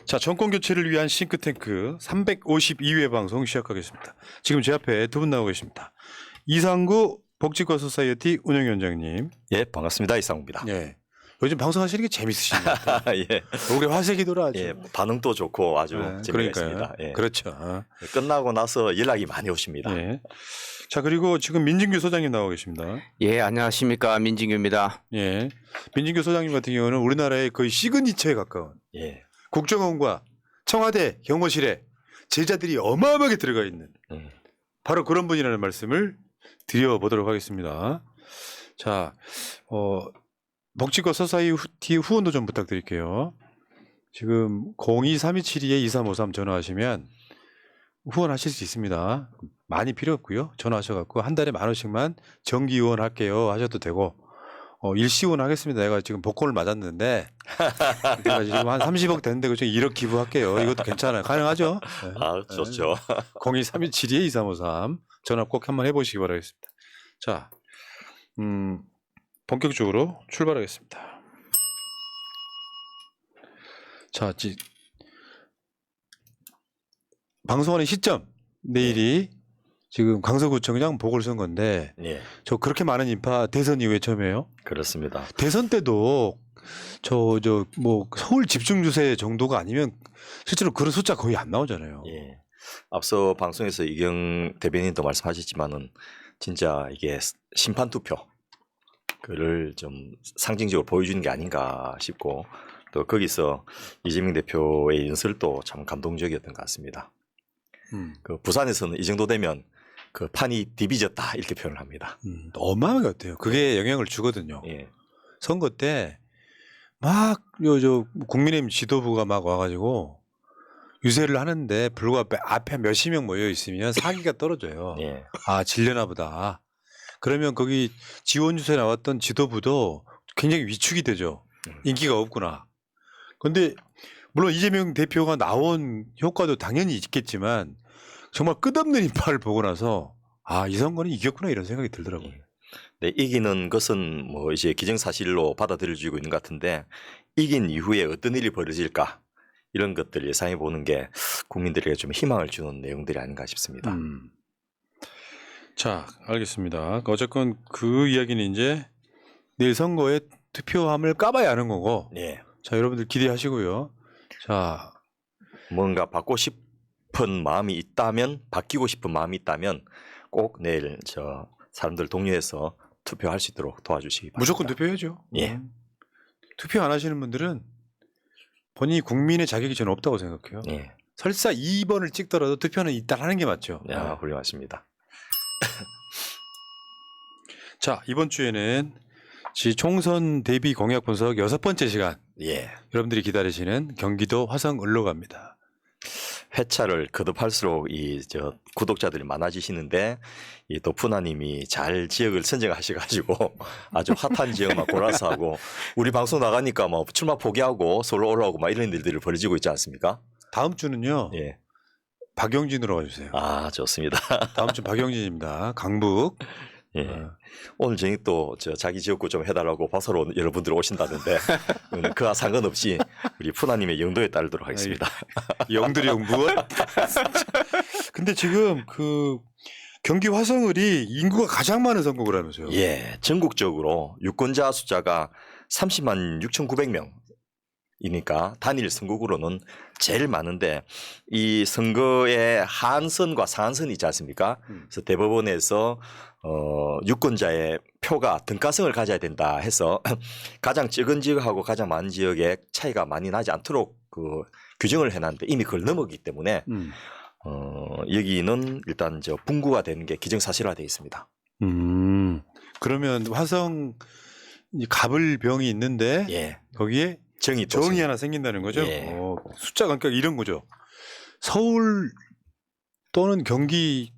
자, 정권 교체를 위한 싱크탱크 352회 방송 시작하겠습니다. 지금 제 앞에 두 분 나오고 계십니다. 이상구 복지과 소사이어티 운영위원장님. 예, 반갑습니다. 이상우입니다. 예. 요즘 방송하시는 게 재밌으신 것 같아요. 예, 올해 화색이 돌아죠. 예, 반응도 좋고 아주 재미있습니다. 예. 그렇죠. 끝나고 나서 연락이 많이 오십니다. 예. 자, 그리고 지금 민진규 소장님 나오고 계십니다. 예, 안녕하십니까. 민진규입니다. 예. 민진규 소장님 같은 경우는 우리나라의 거의 시그니처에 가까운 예, 국정원과 청와대 경호실에 제자들이 어마어마하게 들어가 있는 바로 그런 분이라는 말씀을 드려보도록 하겠습니다. 자, 복지과 소사이어티 후원도 좀 부탁드릴게요. 지금 023272-2353 전화하시면 후원하실 수 있습니다. 많이 필요 없고요. 전화하셔갖고 한 달에 10,000원씩만 정기 후원할게요 하셔도 되고 일시 후원하겠습니다. 내가 지금 복권을 맞았는데 내가 지금 한 30억 됐는데 그중에 1억 기부할게요. 이것도 괜찮아요. 가능하죠? 네. 아, 좋죠. 023272-2353 전화 꼭 한번 해보시기 바라겠습니다. 자, 본격적으로 출발하겠습니다. 자, 방송하는 시점 내일이 지금 강서구청장 보궐선거인데 예, 저 그렇게 많은 인파 대선 이후에 처음이에요. 그렇습니다. 대선 때도 뭐 서울 집중 주세 정도가 아니면 실제로 그런 숫자 거의 안 나오잖아요. 예, 앞서 방송에서 이경 대변인도 말씀하셨지만은 진짜 이게 심판 투표 그를 좀 상징적으로 보여주는 게 아닌가 싶고 또 거기서 이재명 대표의 연설도 참 감동적이었던 것 같습니다. 그 부산에서는 이 정도 되면 그 판이 디비졌다 이렇게 표현을 합니다. 어마어마하게 같아요. 그게 영향을 주거든요. 예, 선거 때 막 국민의힘 지도부가 막 와가지고 유세를 하는데 불과 앞에 몇십 명 모여 있으면 사기가 떨어져요. 예, 아, 질려나 보다. 그러면 거기 지원 유세 나왔던 지도부도 굉장히 위축이 되죠. 인기가 없구나. 그런데 물론 이재명 대표가 나온 효과도 당연히 있겠지만 정말 끝없는 인파를 보고 나서 아, 이 선거는 이겼구나 이런 생각이 들더라고요. 네, 이기는 것은 뭐 이제 기정사실로 받아들여지고 있는 것 같은데 이긴 이후에 어떤 일이 벌어질까 이런 것들 예상해 보는 게 국민들에게 좀 희망을 주는 내용들이 아닌가 싶습니다. 자, 알겠습니다. 어쨌건 그 이야기는 이제 내일 선거에 투표함을 까봐야 하는 거고. 예, 자, 여러분들 기대하시고요. 자, 뭔가 받고 싶은 마음이 있다면 바뀌고 싶은 마음이 있다면 꼭 내일 저 사람들 동료해서 투표할 수 있도록 도와주시기 바랍니다. 무조건 투표해야죠. 예. 투표 안 하시는 분들은 본인이 국민의 자격이 저는 없다고 생각해요. 예, 설사 2번을 찍더라도 투표는 일단 하는 게 맞죠. 야, 훌륭하십니다. 자, 이번 주에는 총선 대비 공약 분석 6번째 시간. 예, 여러분들이 기다리시는 경기도 화성 을로 갑니다. 회차를 거듭할수록 저 구독자들이 많아지시는데 이 또 푸나님이 잘 지역을 선정하셔가지고 아주 핫한 지역만 골라서 하고 우리 방송 나가니까 뭐 출마 포기하고 서울로 올라오고 막 이런 일들이 벌어지고 있지 않습니까? 다음 주는요. 예, 박영진으로 가주세요. 아, 좋습니다. 다음 주 박영진입니다. 강북. 예. 오늘 저희 또 저 자기 지역구 좀 해달라고 바서로 여러분들 오신다는데 그와 상관없이 우리 푸나님의 영도에 따르도록 하겠습니다. 영들이 영부원. 근데 지금 그 경기 화성을이 인구가 가장 많은 선거구라면서요. 예, 전국적으로 유권자 숫자가 30만 6,900명이니까 단일 선거구로는 제일 많은데 이 선거의 하한선과 상한선이 있지 않습니까? 그래서 대법원에서 유권자의 표가 등가성을 가져야 된다 해서 가장 적은 지역하고 가장 많은 지역의 차이가 많이 나지 않도록 그 규정을 해놨는데 이미 그걸 넘었기 때문에 여기는 일단 저 분구가 되는 게 기정사실화되어 있습니다. 그러면 화성 갑을병이 있는데 예, 거기에 정이 하나 생긴다는 거죠. 예. 숫자가 그러니까 이런 거죠. 서울 또는 경기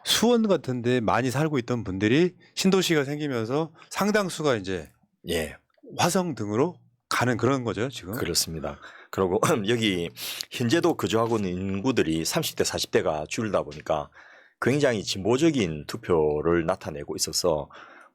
수원 같은데 많이 살고 있던 분들이 신도시가 생기면서 상당수가 이제 예, 화성 등으로 가는 그런 거죠, 지금. 그렇습니다. 그리고 여기 현재도 거주하고 있는 인구들이 30대, 40대가 줄다 보니까 굉장히 진보적인 투표를 나타내고 있어서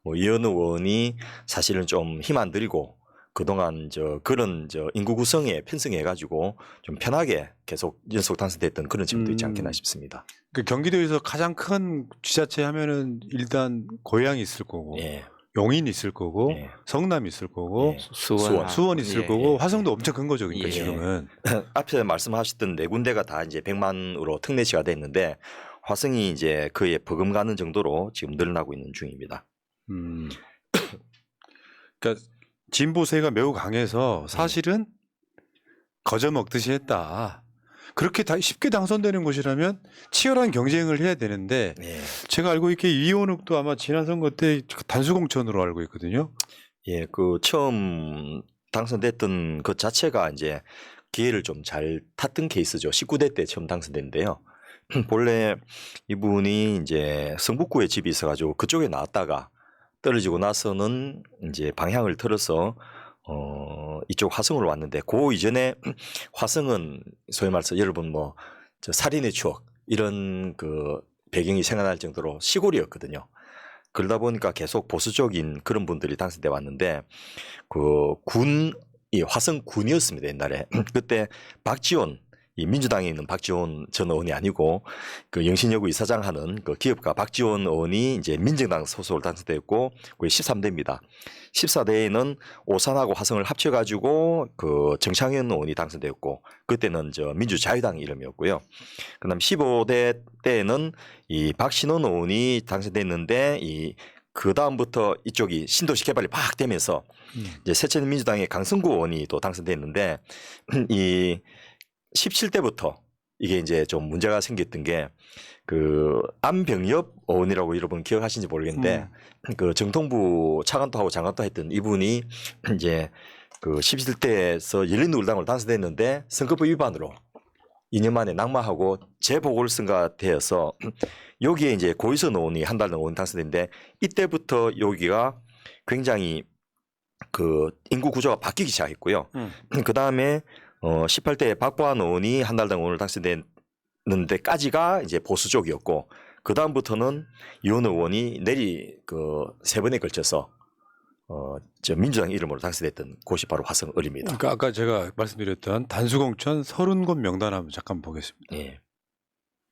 뭐 이현 의원이 사실은 좀 힘 안 들이고 그동안 그런 인구 구성에 편성해 가지고 좀 편하게 계속 연속 당선됐던 그런 점도 있지 않겠나 싶습니다. 그 경기도에서 가장 큰 지자체 하면은 일단 고양이 있을 거고, 예. 용인 있을 거고, 예. 성남 있을 거고, 예. 수원 있을 예, 거고, 예. 화성도 엄청 큰 거죠. 그러니까 예. 지금은. 앞에 말씀하셨던 네 군데가 다 이제 100만으로 특례시가 됐는데 화성이 이제 그에 버금가는 정도로 지금 늘어나고 있는 중입니다. 그러니까 진보세가 매우 강해서 사실은 거저먹듯이 했다. 그렇게 쉽게 당선되는 곳이라면 치열한 경쟁을 해야 되는데 예. 제가 알고 있기에 이원욱도 아마 지난 선거 때 단수공천으로 알고 있거든요. 예, 처음 당선됐던 것 자체가 이제 기회를 좀 잘 탔던 케이스죠. 19대 때 처음 당선됐는데요. 본래 이분이 이제 성북구에 집이 있어가지고 그쪽에 나왔다가 떨어지고 나서는 이제 방향을 틀어서 이쪽 화성으로 왔는데 그 이전에 화성은 소위 말해서 여러분 저 살인의 추억 이런 배경이 생각날 정도로 시골이었거든요. 그러다 보니까 계속 보수적인 그런 분들이 당선돼 왔는데 이 화성군이었습니다 옛날에. 그때 박지원 이 민주당에 있는 박지원 전 의원이 아니고 영신여고 이사장 하는 기업가 박지원 의원이 이제 민정당 소속으로 당선됐고 그게 13대입니다. 14대에는 오산하고 화성을 합쳐가지고 정창현 의원이 당선됐고 그때는 민주자유당 이름이었고요. 그다음 15대 때는 이 박신원 의원이 당선됐는데 그 다음부터 이쪽이 신도시 개발이 막 되면서 이제 새천민주당의 강승구 의원이 또 당선됐는데 이 17대부터 이게 이제 좀 문제가 생겼던 게 안병엽 의원이라고 여러분 기억하시는지 모르겠는데 정통부 차관도하고 장관도 했던 이분이 이제 17대에서 열린우리당으로 당선됐는데 선거법 위반으로 2년 만에 낙마하고 재보궐선거가 되어서 여기에 이제 고이선 의원이 한달령 의원 당선됐는데 이때부터 여기가 굉장히 인구 구조가 바뀌기 시작했고요. 그 다음에 18대 박보안 의원이 한달령 의원을 당선됐는데까지가 이제 보수 쪽이었고 그 다음부터는 이원 의원이 세 번에 걸쳐서 민주당 이름으로 당선됐던 곳이 바로 화성을입니다. 그러니까 아까 제가 말씀드렸던 단수공천 30곳 명단 한번 잠깐 보겠습니다. 예.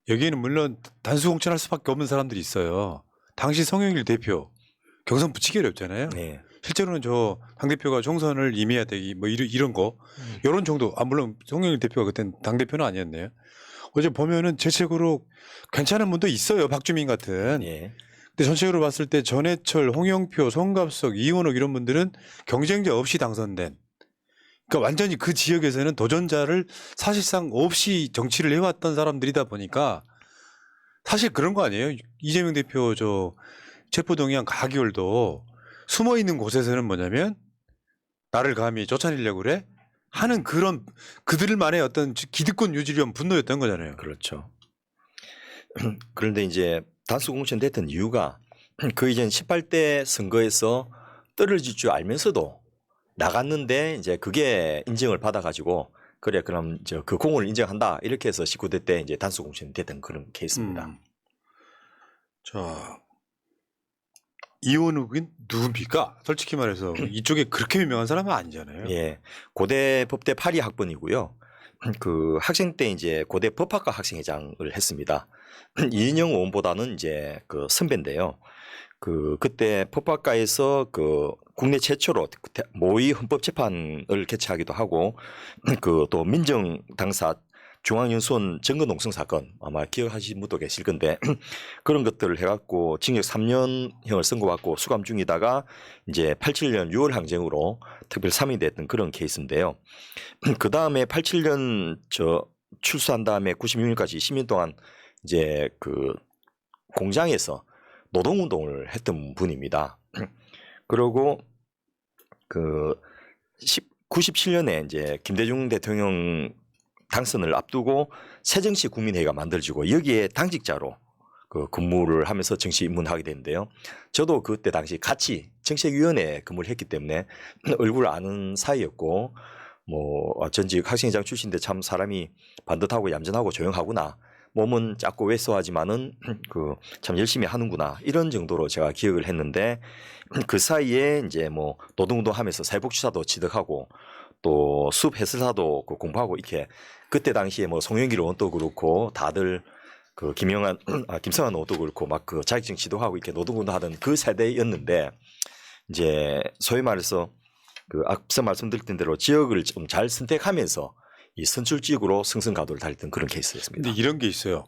여기에는 물론 단수공천할 수밖에 없는 사람들이 있어요. 당시 송영길 대표 경선 붙이기 어렵잖아요. 예. 실제로는 저 당대표가 총선을 임해야 되기 이런 거 이런 정도 물론 송영길 대표가 그땐 당대표는 아니었네요. 어제 보면은 제 책으로 괜찮은 분도 있어요. 박주민 같은. 예. 근데 전체적으로 봤을 때 전해철, 홍영표, 송갑석, 이원욱 이런 분들은 경쟁자 없이 당선된. 그러니까 완전히 그 지역에서는 도전자를 사실상 없이 정치를 해왔던 사람들이다 보니까 사실 그런 거 아니에요? 이재명 대표 체포동의안 가결도 숨어 있는 곳에서는 뭐냐면 나를 감히 쫓아내려고 그래? 하는 그런 그들만의 어떤 기득권 유지련 분노였던 거잖아요. 그렇죠. 그런데 이제 단수공천 됐던 이유가 그 이전 18대 선거에서 떨어질 줄 알면서도 나갔는데 이제 그게 인정을 받아가지고 그래 그럼 그 공을 인정한다 이렇게 해서 19대 때 이제 단수공천이 됐던 그런 케이스입니다. 자 이원욱은 누굽니까? 솔직히 말해서 이쪽에 그렇게 유명한 사람은 아니잖아요. 예, 고대 법대 8위 학번이고요. 학생 때 이제 고대 법학과 학생회장을 했습니다. 이인영 의원보다는 이제 선배인데요. 그때 법학과에서 국내 최초로 모의 헌법재판을 개최하기도 하고 또 민정당사 중앙연수원 증거농성 사건 아마 기억하시는 분도 계실 건데 그런 것들을 해갖고 징역 3년형을 선고받고 수감 중이다가 이제 87년 6월 항쟁으로 특별 3이 됐던 그런 케이스인데요. 그 다음에 87년 출소한 다음에 96년까지 10년 동안 이제 공장에서 노동운동을 했던 분입니다. 그리고 97년에 이제 김대중 대통령 당선을 앞두고 새정치 국민회의가 만들어지고 여기에 당직자로 근무를 하면서 정치 입문하게 됐는데요. 저도 그때 당시 같이 정책위원회에 근무를 했기 때문에 얼굴을 아는 사이였고 전직 학생회장 출신인데 참 사람이 반듯하고 얌전하고 조용하구나 몸은 작고 왜소하지만은 그 참 열심히 하는구나 이런 정도로 제가 기억을 했는데 그 사이에 이제 뭐 노동도 하면서 사회복지사도 취득하고 또 숲 해설사도 그 공부하고 이렇게 그때 당시에 뭐 송영길 의원도 그렇고 다들 그 김성환 의원도 그렇고 막 그 자격증 지도하고 이렇게 노동운동 하던 그 세대였는데 이제 소위 말해서 그 앞서 말씀드렸던 대로 지역을 좀 잘 선택하면서 이 선출직으로 승승가도를 달렸던 그런 케이스였습니다. 근데 이런 게 있어요.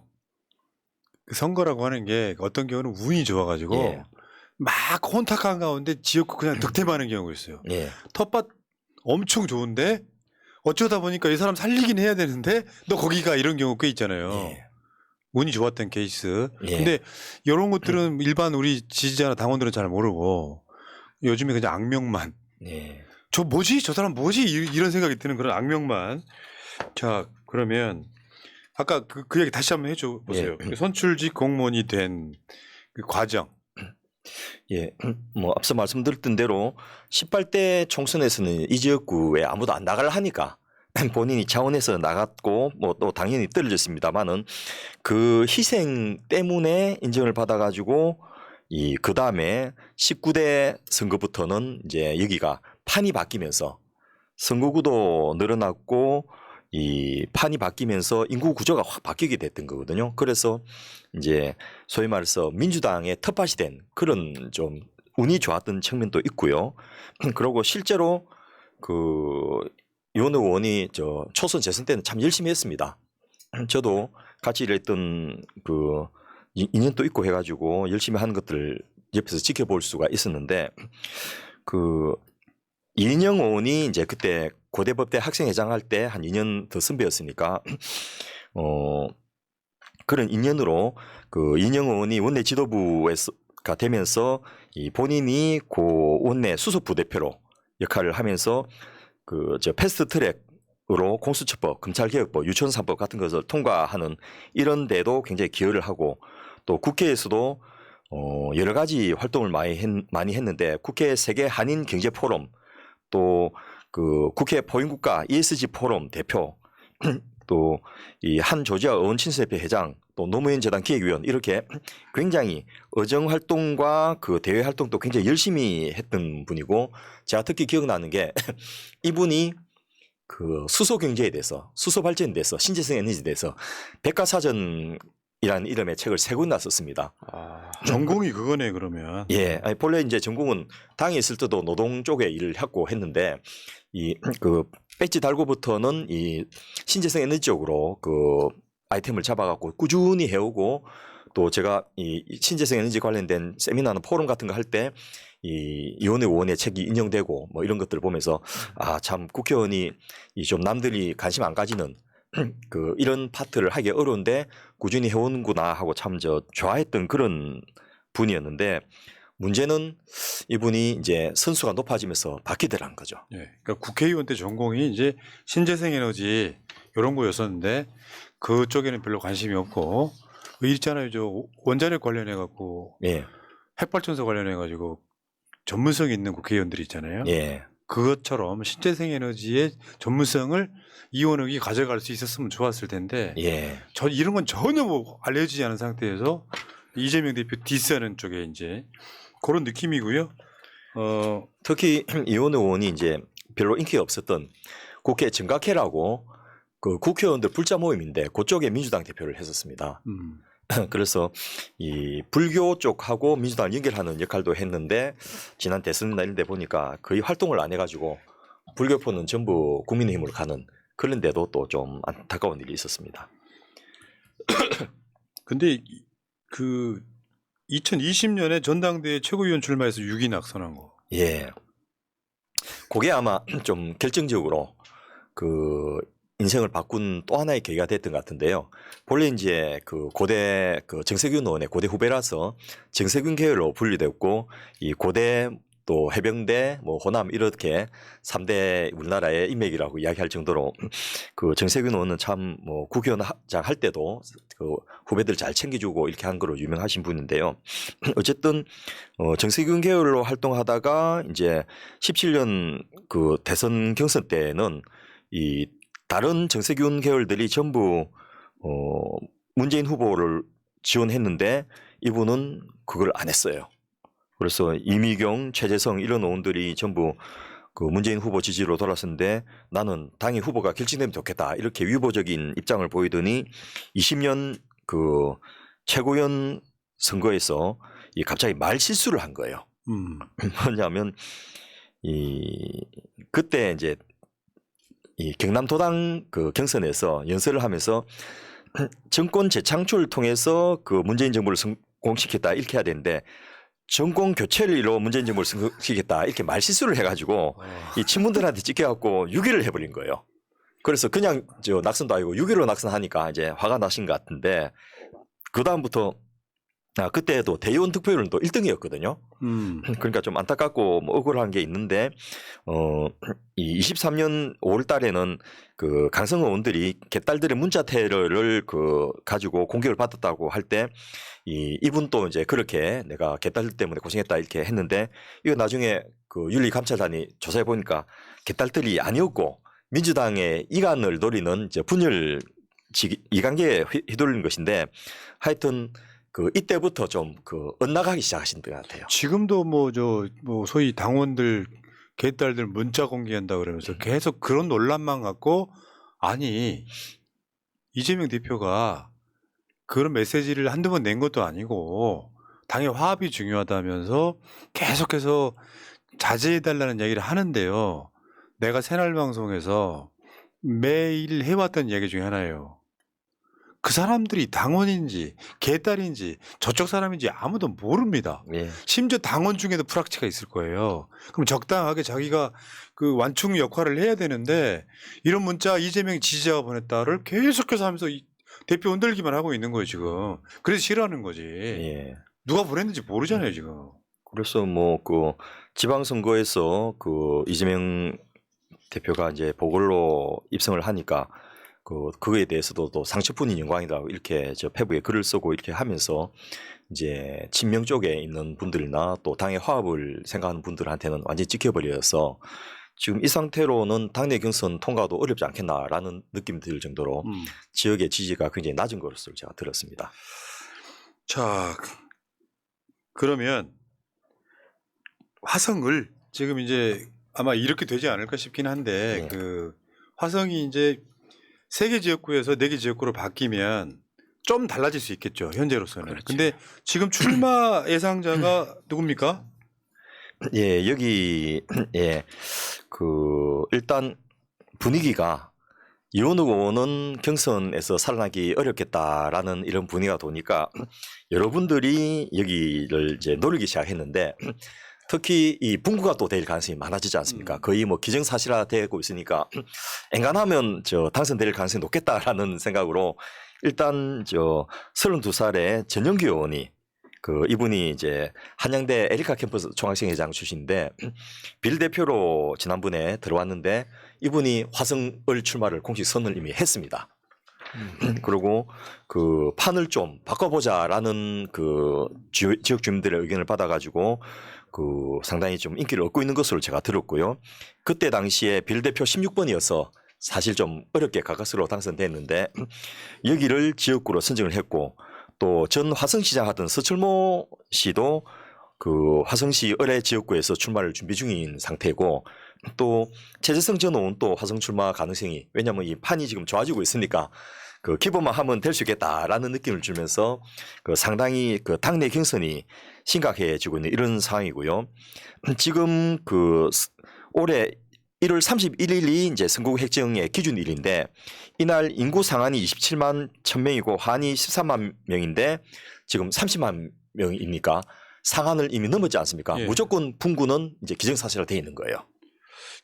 그 선거라고 하는 게 어떤 경우는 운이 좋아가지고 예. 막 혼탁한 가운데 지역구 그냥 득템하는 경우가 있어요. 예. 텃밭 엄청 좋은데 어쩌다 보니까 이 사람 살리긴 해야 되는데 너 거기가 이런 경우 꽤 있잖아요. 예. 운이 좋았던 케이스. 예. 근데 이런 것들은 일반 우리 지지자나 당원들은 잘 모르고 요즘에 그냥 악명만. 예. 저 뭐지? 저 사람 뭐지? 이런 생각이 드는 그런 악명만. 자, 그러면 아까 그 얘기 다시 한번 해줘 보세요. 예. 선출직 공무원이 된 그 과정. 예, 뭐 앞서 말씀드렸던 대로 18대 총선에서는 이 지역구에 아무도 안 나가려 하니까 본인이 차원에서 나갔고 뭐 또 당연히 떨어졌습니다만은 그 희생 때문에 인정을 받아가지고 그 다음에 19대 선거부터는 이제 여기가 판이 바뀌면서 선거구도 늘어났고 이 판이 바뀌면서 인구 구조가 확 바뀌게 됐던 거거든요. 그래서 이제 소위 말해서 민주당의 텃밭이 된 그런 좀 운이 좋았던 측면도 있고요. 그리고 실제로 그 이원호 의원이 저 초선 재선 때는 참 열심히 했습니다. 저도 같이 일했던 그 인연도 있고 해가지고 열심히 하는 것들을 옆에서 지켜볼 수가 있었는데 그 이인영 의원이 이제 그때 고대법대 학생회장 할 때 한 2년 더 선배였으니까 그런 인연으로 그 이인영 의원이 원내 지도부가 되면서 이 본인이 고 원내 수석 부대표로 역할을 하면서 그 저 패스트 트랙으로 공수처법, 검찰개혁법, 유치원산법 같은 것을 통과하는 이런 데도 굉장히 기여를 하고 또 국회에서도 여러 가지 활동을 많이 했는데 국회 세계 한인 경제 포럼 또 그 국회 포용국가 ESG 포럼 대표 또 이 한 조지아 의원 친수협회 회장 또 노무현 재단 기획위원 이렇게 굉장히 의정 활동과 그 대외 활동도 굉장히 열심히 했던 분이고 제가 특히 기억나는 게 이분이 그 수소 경제에 대해서 수소 발전에 대해서 신재생 에너지에 대해서 백과사전이라는 이름의 책을 3권이나 썼습니다. 아, 전공이 그거네 그러면. 예, 아니 본래 이제 전공은 당에 있을 때도 노동 쪽에 일을 하고 했는데 이 그 배지 달고부터는 이 신재생 에너지 쪽으로 그 아이템을 잡아갖고 꾸준히 해오고 또 제가 이 신재생 에너지 관련된 세미나나 포럼 같은 거 할 때 이 이원회 의원의 책이 인용되고 뭐 이런 것들을 보면서 아 참 국회의원이 이 좀 남들이 관심 안 가지는 그 이런 파트를 하기 어려운데 꾸준히 해오는구나 하고 참 저 좋아했던 그런 분이었는데 문제는 이분이 이제 선수가 높아지면서 바뀌더라는 거죠. 예, 그러니까 국회의원 때 전공이 이제 신재생 에너지 이런 거였었는데 그쪽에는 별로 관심이 없고 있잖아요, 저 원자력 관련해 갖고 예, 핵발전소 관련해 가지고 전문성 있는 국회의원들이 있잖아요. 예, 그것처럼 신재생 에너지의 전문성을 이원욱이 가져갈 수 있었으면 좋았을 텐데 예, 저 이런 건 전혀 뭐 알려지지 않은 상태에서 이재명 대표 디스하는 쪽에 이제 그런 느낌이고요. 특히 이원호 의원이 이제 별로 인기가 없었던 국회 정각회라고 그 국회의원들 불자 모임인데 그쪽에 민주당 대표를 했었습니다. 그래서 이 불교 쪽하고 민주당을 연결하는 역할도 했는데 지난 대선이나 이런 데 보니까 거의 활동을 안 해가지고 불교포는 전부 국민의힘으로 가는 그런 데도 또 좀 안타까운 일이 있었습니다. 근데 그 2020년에 전당대회 최고위원 출마해서 6위 낙선한 거. 예. 그게 아마 좀 결정적으로 그 인생을 바꾼 또 하나의 계기가 됐던 것 같은데요. 본래 이제 그 고대 그 정세균 의원의 고대 후배라서 정세균 계열로 분류됐고 이 고대 또 해병대 뭐 호남 이렇게 3대 우리나라의 인맥이라고 이야기할 정도로 그 정세균 의원은 참 뭐 국회의원장 할 때도 그 후배들 잘 챙겨주고 이렇게 한 거로 유명하신 분인데요. 어쨌든 정세균 계열로 활동하다가 이제 17년 그 대선 경선 때는 이 다른 정세균 계열들이 전부 문재인 후보를 지원했는데 이분은 그걸 안 했어요. 그래서 이미경, 최재성 이런 의원들이 전부 그 문재인 후보 지지로 돌았었는데 나는 당의 후보가 결정되면 좋겠다 이렇게 유보적인 입장을 보이더니 20년 그 최고위원 선거에서 이 갑자기 말 실수를 한 거예요. 뭐냐면 그때 이제 이 경남도당 그 경선에서 연설을 하면서 정권 재창출을 통해서 그 문재인 정부를 성공시켰다 이렇게 해야 되는데 정권 교체를 이뤄 문재인 정부를 성공시켰다 이렇게 말실수를 해가지고 이 친문들한테 찍혀갖고 유기를 해버린 거예요. 그래서 그냥 저 낙선도 아니고 유기로 낙선하니까 이제 화가 나신 것 같은데 그 다음부터 그때도 대의원 득표율은 또 1등이었거든요. 그러니까 좀 안타깝고 뭐 억울한 게 있는데 이 23년 5월 달에는 그 강성 의원들이 개딸들의 문자 테러를 그 가지고 공격을 받았다고 할 때 이분 또 이제 그렇게 내가 개딸들 때문에 고생했다 이렇게 했는데 이거 나중에 그 윤리감찰단이 조사해 보니까 개딸들이 아니었고 민주당의 이간을 노리는 이제 분열 이관계에 휘둘린 것인데 하여튼 그 이때부터 좀 그 엇나가기 시작하신 것 같아요. 지금도 뭐 소위 당원들 개딸들 문자 공개한다 그러면서 계속 그런 논란만 갖고 아니 이재명 대표가 그런 메시지를 한두 번 낸 것도 아니고 당의 화합이 중요하다면서 계속해서 자제해달라는 얘기를 하는데요. 내가 새날 방송에서 매일 해왔던 얘기 중에 하나예요. 그 사람들이 당원인지 개딸인지 저쪽 사람인지 아무도 모릅니다. 예. 심지어 당원 중에도 프락치가 있을 거예요. 그럼 적당하게 자기가 그 완충 역할을 해야 되는데 이런 문자 이재명 지지자가 보냈다를 계속해서 하면서 대표 흔들기만 하고 있는 거예요 지금. 그래서 싫어하는 거지. 예. 누가 보냈는지 모르잖아요 지금. 그래서 뭐 그 지방선거에서 그 이재명 대표가 이제 보궐로 입성을 하니까 그거에 대해서도 또 상처뿐인 영광이라고 이렇게 저 페북에 글을 쓰고 이렇게 하면서 이제 친명 쪽에 있는 분들이나 또 당의 화합을 생각하는 분들한테는 완전히 찍혀버려서 지금 이 상태로는 당내 경선 통과도 어렵지 않겠나라는 느낌이 들 정도로 지역의 지지가 굉장히 낮은 것으로 제가 들었습니다. 자, 그러면 화성을 지금 이제 아마 이렇게 되지 않을까 싶긴 한데 네. 그 화성이 이제 3개 지역구에서 4개 지역구로 바뀌면 좀 달라질 수 있겠죠 현재로서는. 그렇죠. 근데 지금 출마 예상자가 누굽니까? 예, 여기 예, 그 일단 분위기가 이원욱 의원은 경선에서 살아나기 어렵겠다라는 이런 분위기가 도니까 여러분들이 여기를 이제 노리기 시작했는데 특히 이 분구가 또 될 가능성이 많아지지 않습니까? 거의 뭐 기정사실화 되고 있으니까 엔간하면 저 당선될 가능성이 높겠다라는 생각으로 일단 저 32살의 전영기 의원이 그 이분이 이제 한양대 에리카 캠퍼스 총학생회장 출신인데 비례대표로 지난번에 들어왔는데 이분이 화성을 출마를 공식 선언을 이미 했습니다. 그리고 그 판을 좀 바꿔보자라는 그 지역 주민들의 의견을 받아가지고 그 상당히 좀 인기를 얻고 있는 것으로 제가 들었고요. 그때 당시에 비례대표 16번이어서 사실 좀 어렵게 가까스로 당선됐는데 여기를 지역구로 선정을 했고 또 전 화성시장 하던 서철모 씨도 그 화성시 을해 지역구에서 출마를 준비 중인 상태고 또 최재성 전 의원 또 화성 출마 가능성이 왜냐하면 이 판이 지금 좋아지고 있으니까 그 기본만 하면 될 수 있겠다라는 느낌을 주면서 그 상당히 그 당내 경선이 심각해지고 있는 이런 상황이고요. 지금 그 올해 1월 31일이 이제 선거구 획정의 기준일인데 이날 인구 상한이 27만 1000명이고 하한이 13만 명인데 지금 30만 명이니까 상한을 이미 넘었지 않습니까? 예. 무조건 분구는 이제 기정사실화 돼 있는 거예요.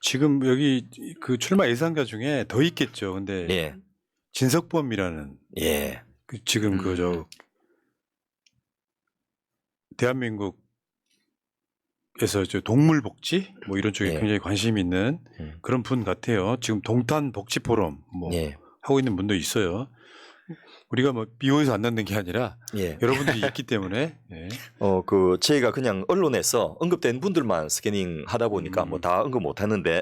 지금 여기 그 출마 예상자 중에 더 있겠죠. 근데 예, 진석범이라는 예, 그 지금 그 저 대한민국에서 저 동물 복지 뭐 이런 쪽에 예. 굉장히 관심 있는 그런 분 같아요. 지금 동탄 복지 포럼 뭐 예, 하고 있는 분도 있어요. 우리가 뭐 미워해서 안 낳는 게 아니라 예. 여러분들이 있기 때문에 예. 저희가 그냥 언론에서 언급된 분들만 스캐닝 하다 보니까 뭐 다 언급 못 했는데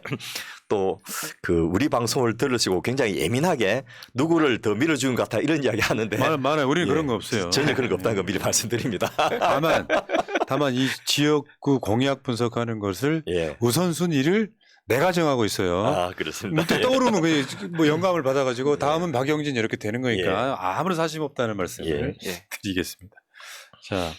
또 우리 방송을 들으시고 굉장히 예민하게 누구를 더 밀어준 것 같아 이런 이야기 하는데 많아요. 우리는 예. 그런 거 없어요. 전혀 그런 거 없다는 거 미리 말씀드립니다. 다만 이 지역구 공약 분석하는 것을 예. 우선순위를 내가 정하고 있어요. 아, 그렇습니다. 문득 떠오르면 뭐 영감을 받아가지고 다음은 박영진 이렇게 되는 거니까 예. 아무런 사심 없다는 말씀을 예. 드리겠습니다. 자,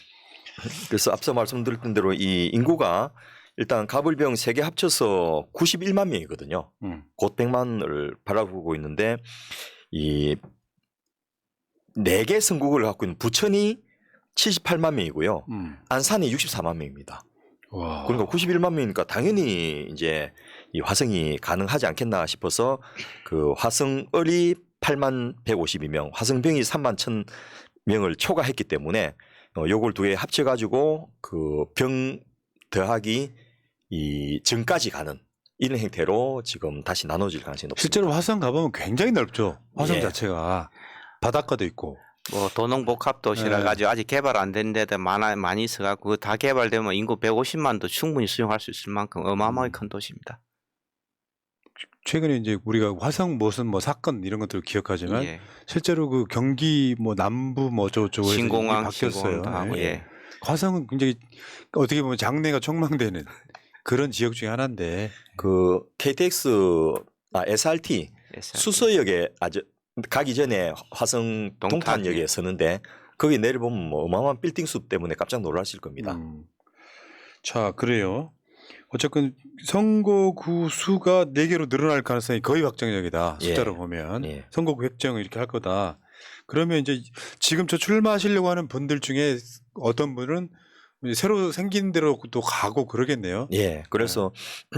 그래서 앞서 말씀드렸던 대로 이 인구가 일단 가불병 3개 합쳐서 91만 명이거든요. 곧 100만을 바라보고 있는데 이 4개 선국을 갖고 있는 부천이 78만 명이고요. 안산이 64만 명입니다. 와. 그러니까 91만 명이니까 당연히 이제 이 화성이 가능하지 않겠나 싶어서 화성을이 8만 152명, 화성병이 3만 1,000명을 초과했기 때문에 요걸 두 개 합쳐가지고 병 더하기 이 증까지 가는 이런 형태로 지금 다시 나눠질 가능성이 높습니다. 실제로 화성 가보면 굉장히 넓죠. 화성 예. 자체가 바닷가도 있고. 뭐 도농복합도시라 네. 가지고 아직 개발 안 된 데도 많이 있어갖고 그거 다 개발되면 인구 150만도 충분히 수용할 수 있을 만큼 어마어마하게 큰 도시입니다. 최근에 이제 우리가 화성 무슨 뭐 사건 이런 것들을 기억하지만 예. 실제로 경기 뭐 남부 뭐 저쪽에서 신공항 바뀌었어요. 신공항도 하고 예. 예. 화성은 굉장히 어떻게 보면 장래가 촉망되는 그런 지역 중에 하나인데 KTX SRT 수서역에 가기 전에 화성 동탄역에 서는데 거기 내려보면 뭐 어마어마한 빌딩 수 때문에 깜짝 놀라실 겁니다. 자, 그래요. 어쨌든 선거구 수가 4개로 늘어날 가능성이 거의 확정적이다. 숫자로 예. 보면 예. 선거구 획정을 이렇게 할 거다. 그러면 이제 지금 저 출마하시려고 하는 분들 중에 어떤 분은 새로 생긴 대로 또 가고 그러겠네요. 예. 그래서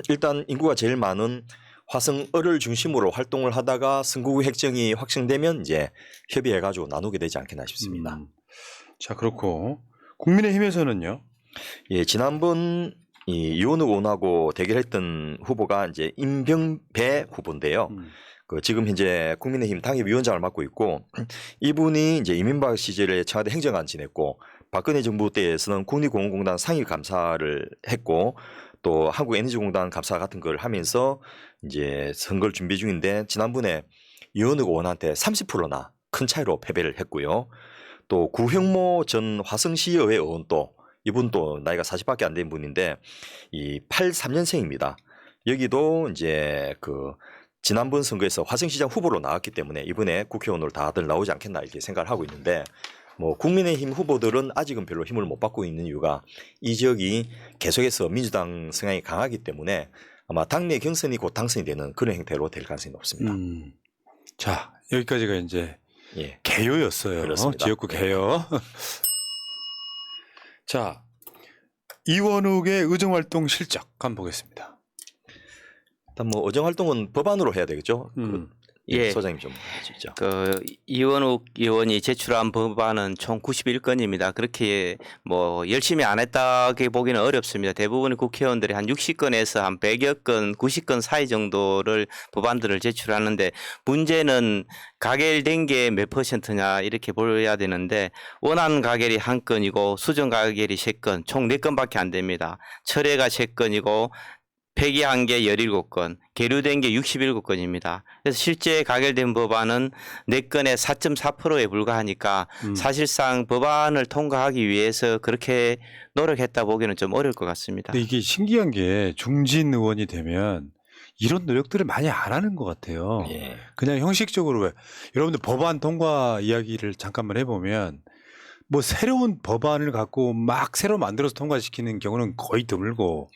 일단 인구가 제일 많은 화성을을 중심으로 활동을 하다가 선거구 획정이 확정되면 이제 협의해가지고 나누게 되지 않겠나 싶습니다. 자, 그렇고 국민의힘에서는요. 예, 지난번 이 이원욱 의원하고 대결했던 후보가 이제 임병배 후보인데요. 지금 현재 국민의힘 당협위원장을 맡고 있고 이분이 이제 이명박 시절에 청와대 행정관 지냈고 박근혜 정부 때에서는 국립공원공단 상임감사를 했고 또 한국에너지공단 감사 같은 걸 하면서 이제 선거를 준비 중인데 지난번에 이원욱 의원한테 30%나 큰 차이로 패배를 했고요. 또 구형모 전 화성시의회 의원도 이분도 나이가 40밖에 안 된 분인데 이 83년생입니다. 여기도 이제 지난번 선거에서 화성시장 후보로 나왔기 때문에 이번에 국회의원으로 다들 나오지 않겠나 이렇게 생각을 하고 있는데 뭐 국민의힘 후보들은 아직은 별로 힘을 못 받고 있는 이유가 이 지역이 계속해서 민주당 성향이 강하기 때문에 아마 당내 경선이 곧 당선이 되는 그런 형태로 될 가능성이 높습니다. 자, 여기까지가 이제 예. 개요였어요. 그렇습니다. 지역구 개요. 자, 이원욱의 의정활동 실적 한번 보겠습니다. 일단 뭐 의정활동은 법안으로 해야 되겠죠. 예. 소장님 좀 해주시죠. 이원욱 의원이 제출한 법안은 총 91건입니다. 그렇게 뭐 열심히 안 했다고 보기는 어렵습니다. 대부분의 국회의원들이 한 60건에서 한 100여 건, 90건 사이 정도를 법안들을 제출하는데 문제는 가결된 게 몇 퍼센트냐 이렇게 보여야 되는데 원안 가결이 1건이고 수정 가결이 3건, 총 4건밖에 안 됩니다. 철회가 3건이고 폐기한 게 17건, 계류된 게 67건입니다. 그래서 실제 가결된 법안은 4건의 4.4%에 불과하니까 사실상 법안을 통과하기 위해서 그렇게 노력했다 보기는 좀 어려울 것 같습니다. 근데 이게 신기한 게 중진 의원이 되면 이런 노력들을 많이 안 하는 것 같아요. 예. 그냥 형식적으로 여러분들 법안 통과 이야기를 잠깐만 해보면 뭐 새로운 법안을 갖고 막 새로 만들어서 통과시키는 경우는 거의 드물고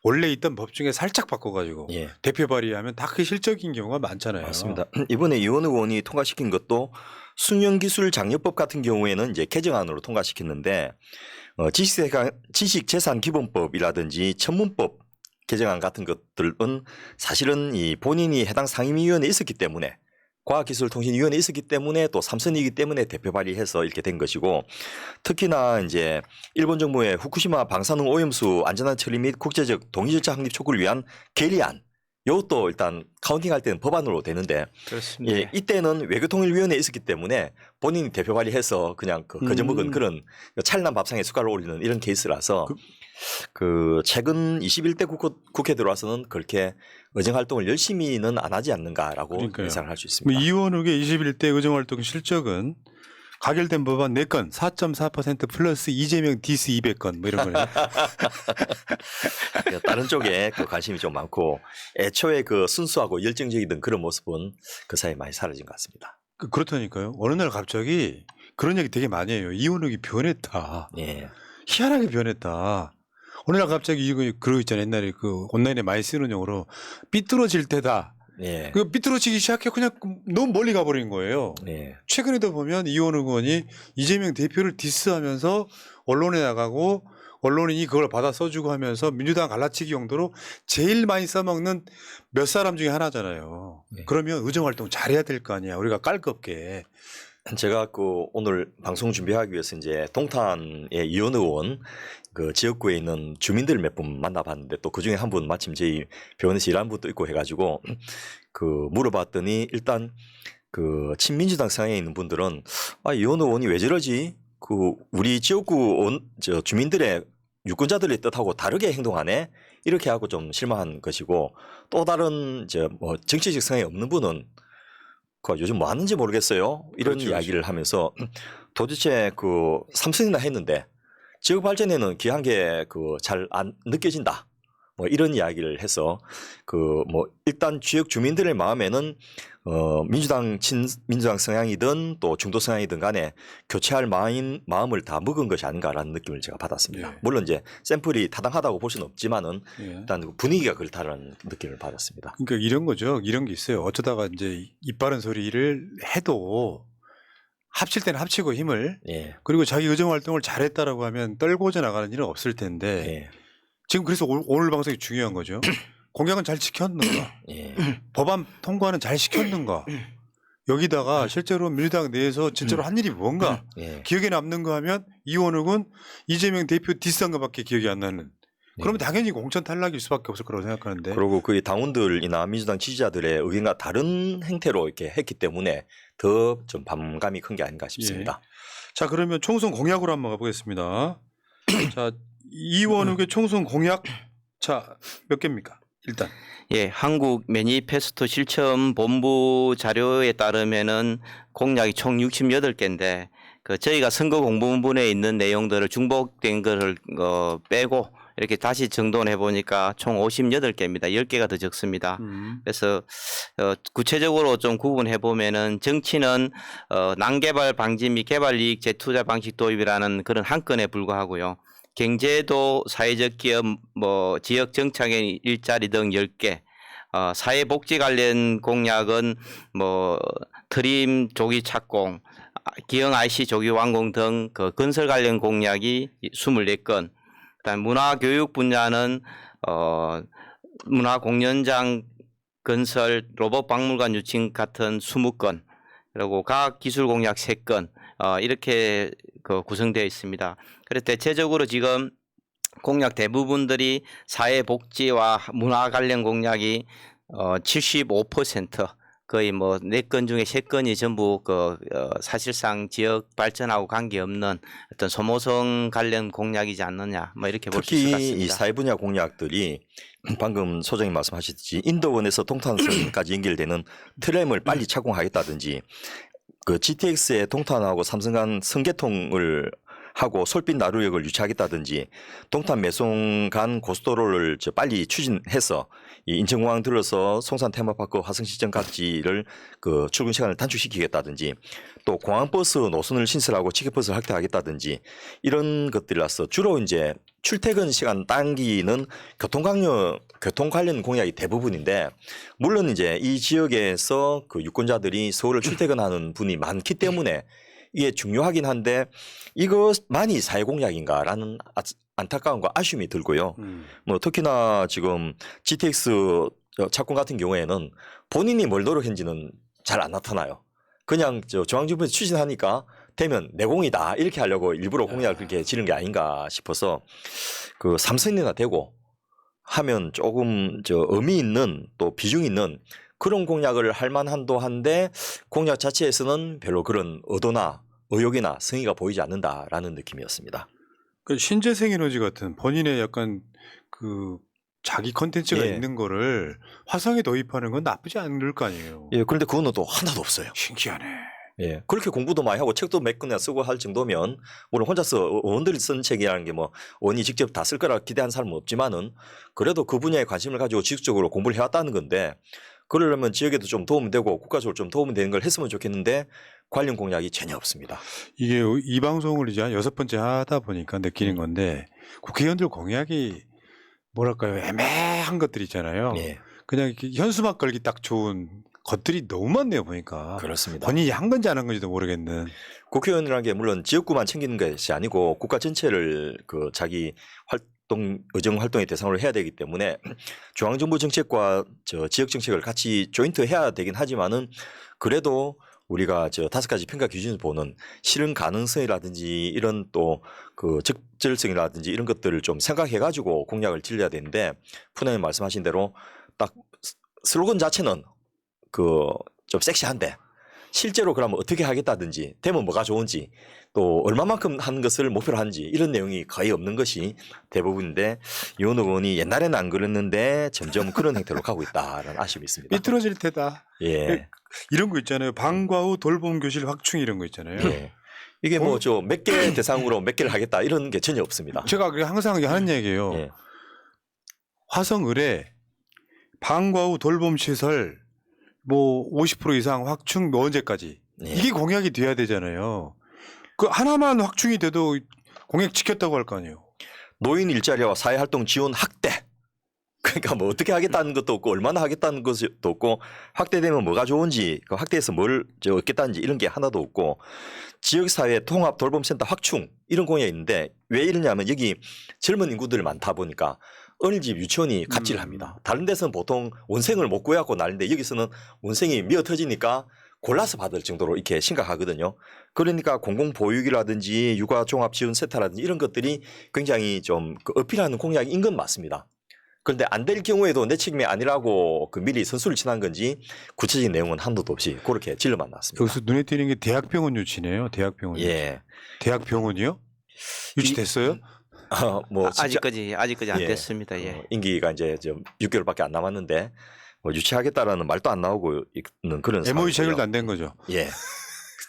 원래 있던 법 중에 살짝 바꿔가지고 예. 대표 발의하면 다 그게 실적인 경우가 많잖아요. 맞습니다. 이번에 이원욱 의원이 통과시킨 것도 수년기술장려법 같은 경우에는 이제 개정안으로 통과시켰는데 지식재산기본법이라든지 천문법 개정안 같은 것들은 사실은 이 본인이 해당 상임위원회에 있었기 때문에 과학기술통신위원회에 있었기 때문에 또 3선이기 때문에 대표 발의해서 이렇게 된 것이고 특히나 이제 일본 정부의 후쿠시마 방사능 오염수 안전한 처리 및 국제적 동의 절차 확립 촉구를 위한 계리안 이것도 일단 카운팅할 때는 법안으로 되는데 그렇습니다. 예, 이때는 외교통일위원회에 있었기 때문에 본인이 대표 발의해서 그냥 거저먹은 그런 찰난 밥상에 숟갈을 올리는 이런 케이스라서 그 최근 21대 국회 들어와서는 그렇게 의정 활동을 열심히는 안 하지 않는가라고 그러니까요. 예상을 할 수 뭐 있습니다. 이원욱의 21대 의정활동 실적은 가결된 법안 4건 4.4% 플러스 이재명 디스 200건 뭐 이런 거네요. 다른 쪽에 그 관심이 좀 많고 애초에 그 순수하고 열정적이던 그런 모습은 그 사이에 많이 사라진 것 같습니다. 그렇다니까요. 어느 날 갑자기 그런 얘기 되게 많이 해요. 이원욱이 변했다. 예. 희한하게 변했다. 어느 날 갑자기 이거 그러고 있잖아요. 옛날에 그 온라인에 많이 쓰는 용어로 삐뚤어질 때다. 예. 그 삐뚤어지기 시작해 그냥 너무 멀리 가버린 거예요. 예. 최근에도 보면 이원욱 의원이 이재명 대표를 디스하면서 언론에 나가고 언론인이 그걸 받아 써주고 하면서 민주당 갈라치기 용도로 제일 많이 써먹는 몇 사람 중에 하나잖아요. 네. 그러면 의정활동 잘해야 될 거 아니야. 우리가 깔겁게. 제가 그 오늘 방송 준비하기 위해서 이제 동탄의 이원 의원 그 지역구에 있는 주민들 몇 분 만나봤는데 또 그 중에 한 분 마침 저희 병원에서 일하는 분도 있고 해가지고 그 물어봤더니 일단 그 친민주당 성향에 있는 분들은 아 이원 의원이 왜 저러지? 그 우리 지역구 저 주민들의 유권자들의 뜻하고 다르게 행동하네 이렇게 하고 좀 실망한 것이고 또 다른 저 뭐 정치적 성향이 없는 분은 그 요즘 뭐 하는지 모르겠어요 이런 그렇죠, 이야기를 하면서 도대체 그 3선이나 했는데 지역 발전에는 귀한 게 그 잘 안 느껴진다. 뭐 이런 이야기를 해서 그 뭐 일단 지역 주민들의 마음에는 민주당 성향이든 또 중도 성향이든 간에 교체할 마음을 다 먹은 것이 아닌가라는 느낌을 제가 받았습니다. 예. 물론 이제 샘플이 타당하다고 볼 수는 없지만은 예. 일단 그 분위기가 그렇다는 느낌을 받았습니다. 그러니까 이런 거죠. 이런 게 있어요. 어쩌다가 이제 입 바른 소리를 해도 합칠 때는 합치고 힘을 예. 그리고 자기 의정 활동을 잘했다라고 하면 떨고져 나가는 일은 없을 텐데 예. 지금 그래서 오늘 방송이 중요한 거죠. 공약은 잘 지켰는가? 예. 법안 통과는 잘 시켰는가? 여기다가 실제로 민주당 내에서 진짜로 한 일이 뭔가 예. 기억에 남는 거 하면 이원욱은 이재명 대표 디스한 것밖에 기억이 안 나는. 그러면 당연히 공천 탈락일 수밖에 없을 거라고 생각하는데. 그리고 그 당원들이나 민주당 지지자들의 의견과 다른 행태로 이렇게 했기 때문에 더 좀 반감이 큰 게 아닌가 싶습니다. 자 그러면 총선 공약으로 한번 가보겠습니다. 자 이원욱의 총선 공약 자 몇 개입니까? 일단 예, 한국 매니페스토 실천 본부 자료에 따르면은 공약이 총 68개인데 그 저희가 선거 공보문에 있는 내용들을 중복된 거를 빼고 이렇게 다시 정돈해 보니까 총 58개입니다. 10개가 더 적습니다. 그래서 구체적으로 좀 구분해 보면은 정치는 난개발 방지 및 개발 이익 재투자 방식 도입이라는 그런 한 건에 불과하고요. 경제도 사회적 기업 뭐 지역 정착의 일자리 등 10개. 사회복지 관련 공약은 뭐 트림 조기 착공, 기형 IC 조기 완공 등 그 건설 관련 공약이 24건. 그다음 문화교육 분야는 문화 공연장 건설, 로봇 박물관 유치 같은 20건, 그리고 과학 기술 공약 3건 이렇게 그 구성되어 있습니다. 그래서 대체적으로 지금 공약 대부분들이 사회복지와 문화 관련 공약이 75% 거의 뭐 4건 중에 3건이 전부 사실상 지역 발전하고 관계없는 어떤 소모성 관련 공약이지 않느냐 뭐 이렇게 볼 수 있을 것 특히 이 같습니다. 사회 분야 공약들이 방금 소장님 말씀하셨듯이 인도원에서 동탄선까지 연결되는 트램을 빨리 착공하겠다든지 그 GTX의 동탄하고 삼성 간 선개통을 하고 솔빛 나루역을 유치하겠다든지 동탄 매송 간 고속도로를 빨리 추진해서 이 인천공항 들어서 송산 테마파크 화성시장까지를 그 출근 시간을 단축시키겠다든지 또 공항버스 노선을 신설하고 지게버스를 확대하겠다든지 이런 것들이라서 주로 이제 출퇴근 시간 당기는 교통 관련 공약이 대부분인데 물론 이제 이 지역에서 그 유권자들이 서울을 출퇴근하는 분이 많기 때문에 이게 중요하긴 한데 이것만이 사회 공약인가라는 안타까움과 아쉬움이 들고요. 뭐 특히나 지금 GTX 착공 같은 경우에는 본인이 뭘 노력했는지는 잘 안 나타나요. 그냥 중앙정부에서 추진하니까 되면 내공이다 이렇게 하려고 일부러 공약을 그렇게 지는 게 아닌가 싶어서 그 3선이나 되고 하면 조금 의미 있는 또 비중 있는 그런 공약을 할 만한도 한데 공약 자체에서는 별로 그런 의도나 의욕이나 성의가 보이지 않는다라는 느낌이었습니다. 그 신재생 에너지 같은 본인의 약간 그 자기 컨텐츠가 예. 있는 거를 화성에 도입하는 건 나쁘지 않을 거 아니에요. 예, 그런데 그거는 또 하나도 없어요. 신기하네. 예, 그렇게 공부도 많이 하고 책도 몇 권이나 쓰고 할 정도면 물론 혼자서 의원들이 쓴 책이라는 게 뭐 의원이 직접 다 쓸 거라 기대한 사람은 없지만은 그래도 그 분야에 관심을 가지고 지속적으로 공부를 해왔다는 건데 그러려면 지역에도 좀 도움이 되고 국가적으로 좀 도움이 되는 걸 했으면 좋겠는데 관련 공약이 전혀 없습니다. 이게 이 방송을 이제 한 6번째 하다 보니까 느끼는 건데 국회의원들 공약이 뭐랄까요 애매한 것들 있잖아요. 예, 그냥 이렇게 현수막 걸기 딱 좋은 것들이 너무 많네요 보니까. 그렇습니다. 본인이 한 건지 안 한 건지도 모르겠는. 국회의원이라는 게 물론 지역구만 챙기는 것이 아니고 국가 전체를 그 자기 의정 활동의 대상으로 해야 되기 때문에 중앙정부 정책과 지역 정책을 같이 조인트 해야 되긴 하지만은 그래도 우리가 5가지 평가 기준을 보는 실현 가능성이라든지 이런 또 그 적절성이라든지 이런 것들을 좀 생각해 가지고 공약을 질러야 되는데 푸나님 말씀하신 대로 딱 슬로건 자체는 그 좀 섹시한데 실제로 그러면 어떻게 하겠다든지 되면 뭐가 좋은지 또 얼마만큼 하는 것을 목표로 하는지 이런 내용이 거의 없는 것이 대부분인데 이원호 의원이 옛날에는 안 그랬는데 점점 그런 행태로 가고 있다라는 아쉬움이 있습니다. 삐뚤어질 테다. 예. 이런 거 있잖아요. 방과 후 돌봄 교실 확충 이런 거 있잖아요. 예. 이게 뭐 몇 개 대상으로 몇 개를 하겠다 이런 게 전혀 없습니다. 제가 항상 하는 얘기예요. 예. 화성 의뢰 방과 후 돌봄 시설 뭐 50% 이상 확충 뭐 언제까지 예. 이게 공약이 돼야 되잖아요. 그 하나만 확충이 돼도 공약 지켰다고 할 거 아니에요. 노인 일자리와 사회활동 지원 확대. 그러니까 뭐 어떻게 하겠다는 것도 없고 얼마나 하겠다는 것도 없고 확대되면 뭐가 좋은지 그 확대해서 뭘 얻겠다는지 이런 게 하나도 없고 지역사회 통합 돌봄센터 확충 이런 공약이 있는데 왜 이러냐면 여기 젊은 인구들이 많다 보니까 어린이집 유치원이 갑질을 합니다. 다른 데서는 보통 원생을 못 구해갖고 난리인데 여기서는 원생이 미어 터지니까 골라서 받을 정도로 이렇게 심각하거든요. 그러니까 공공보육이라든지 육아종합지원센터라든지 이런 것들이 굉장히 좀 어필하는 공약인 건 맞습니다. 그런데 안 될 경우에도 내 책임이 아니라고 그 미리 선수를 치는 건지 구체적인 내용은 한도도 없이 그렇게 질러만 났습니다. 여기서 눈에 띄는 게 대학병원 유치네요. 대학병원. 예. 대학병원이요? 유치됐어요? 뭐 진짜 아직까지 안 예. 됐습니다. 예. 임기가 이제 좀 6개월밖에 안 남았는데 뭐 유치하겠다라는 말도 안 나오고 있는 그런 MOU 상황이고요. 체결도 안 된 거죠. 예.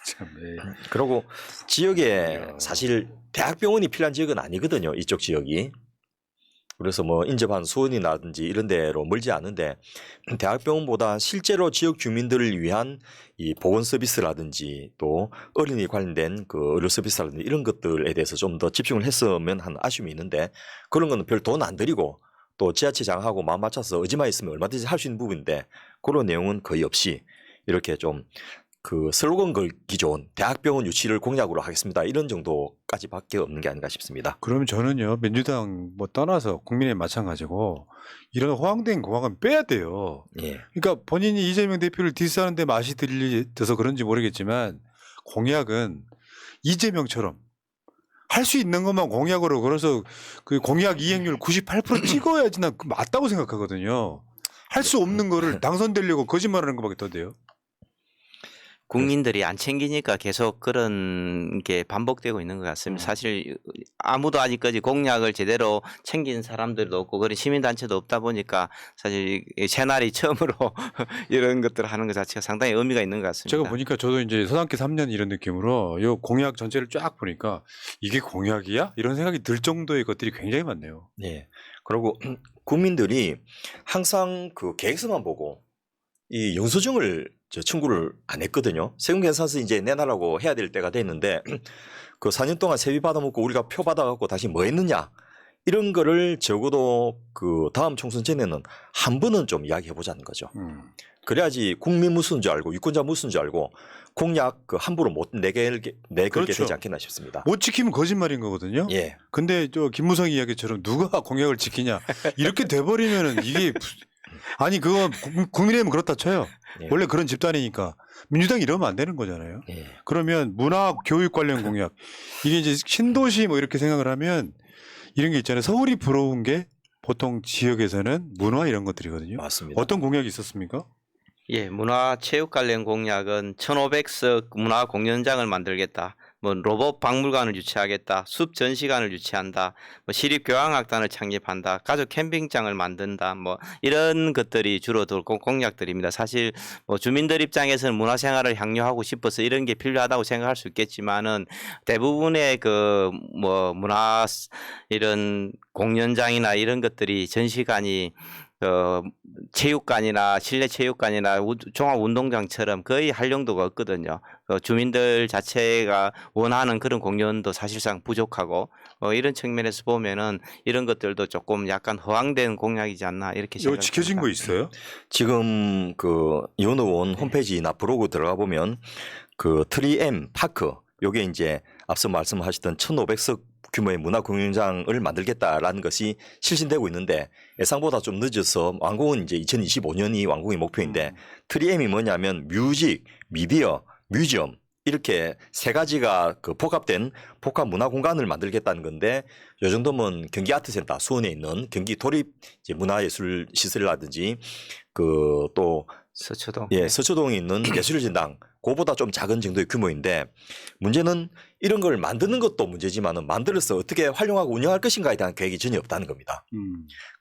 참, 예. 그리고 지역에 사실 대학병원이 필요한 지역은 아니거든요. 이쪽 지역이. 그래서 뭐 인접한 수원이라든지 이런 데로 멀지 않은데 대학병원보다 실제로 지역 주민들을 위한 이 보건 서비스라든지 또 어린이 관련된 그 의료 서비스라든지 이런 것들에 대해서 좀 더 집중을 했으면 하는 아쉬움이 있는데 그런 거는 별 돈 안 들이고 또 지자체장하고 마음 맞춰서 의지만 있으면 얼마든지 할 수 있는 부분인데 그런 내용은 거의 없이 이렇게 좀 그 슬로건 걸기 좋은 대학병원 유치를 공약으로 하겠습니다. 이런 정도까지밖에 없는 게 아닌가 싶습니다. 그러면 저는요 민주당 뭐 떠나서 국민의 마찬가지고 이런 호황된 공약은 빼야 돼요. 예. 그러니까 본인이 이재명 대표를 디스하는데 맛이 들려서 그런지 모르겠지만 공약은 이재명처럼 할 수 있는 것만 공약으로 걸어서 그 공약 이행률 98% 찍어야지 난 맞다고 생각하거든요. 할 수 없는 거를 당선되려고 거짓말하는 것밖에 더 돼요. 국민들이 안 챙기니까 계속 그런 게 반복되고 있는 것 같습니다. 사실 아무도 아직까지 공약을 제대로 챙긴 사람들도 없고 그런 시민단체도 없다 보니까 사실 새날이 처음으로 이런 것들을 하는 것 자체가 상당히 의미가 있는 것 같습니다. 제가 보니까 저도 이제 서당계 3년 이런 느낌으로 요 공약 전체를 쫙 보니까 이게 공약이야? 이런 생각이 들 정도의 것들이 굉장히 많네요. 예. 그리고 국민들이 항상 그 계획서만 보고 이 영수증을 청구를 안 했거든요. 세금 계산서 이제 내놔라고 해야 될 때가 됐는데 그 4년 동안 세비 받아먹고 우리가 표 받아갖고 다시 뭐 했느냐 이런 거를 적어도 그 다음 총선 전에는 한 번은 좀 이야기해보자는 거죠. 그래야지 국민 무슨 줄 알고 유권자 무슨 줄 알고 공약 그 함부로 못 내걸게 그렇죠. 되지 않겠나 싶습니다. 못 지키면 거짓말인 거거든요. 예. 근데 저 김무성 이야기처럼 누가 공약을 지키냐 이렇게 돼버리면은 이게 아니 그거 국민의힘은 그렇다 쳐요. 예. 원래 그런 집단이니까 민주당이 이러면 안 되는 거잖아요. 예. 그러면 문화 교육 관련 공약 이게 이제 신도시 뭐 이렇게 생각을 하면 이런 게 있잖아요. 서울이 부러운 게 보통 지역에서는 문화 이런 것들이거든요. 맞습니다. 어떤 공약이 있었습니까? 예, 문화체육 관련 공약은 1,500석 문화 공연장을 만들겠다. 뭐 로봇 박물관을 유치하겠다. 숲 전시관을 유치한다. 뭐 시립 교향악단을 창립한다. 가족 캠핑장을 만든다. 뭐 이런 것들이 주로 공약들입니다. 사실 뭐 주민들 입장에서는 문화생활을 향유하고 싶어서 이런 게 필요하다고 생각할 수 있겠지만은 대부분의 그 뭐 문화 이런 공연장이나 이런 것들이 전시관이 체육관이나 실내 체육관이나 종합운동장처럼 거의 활용도가 없거든요. 주민들 자체가 원하는 그런 공연도 사실상 부족하고 이런 측면에서 보면은 이런 것들도 조금 약간 허황된 공약이지 않나 이렇게 이거 생각합니다. 지켜진 거 있어요? 지금 그 이원 의원 홈페이지나 브로그 들어가 보면 그 트리엠 파크 요게 이제 앞서 말씀하셨던 1,500석 규모의 문화공연장을 만들겠다라는 것이 실신되고 있는데 예상보다 좀 늦어서 완공은 이제 2025년이 완공의 목표인데 트리엠이 뭐냐면 뮤직, 미디어, 뮤지엄 이렇게 세 가지가 그 복합된 복합 문화 공간을 만들겠다는 건데 요 정도면 경기 아트센터 수원에 있는 경기 도립 이제 문화예술 시설이라든지 그 또 서초동. 예, 서초동에 있는 예술진당 그보다 좀 작은 정도의 규모인데 문제는 이런 걸 만드는 것도 문제지만은 만들어서 어떻게 활용하고 운영할 것인가에 대한 계획이 전혀 없다는 겁니다.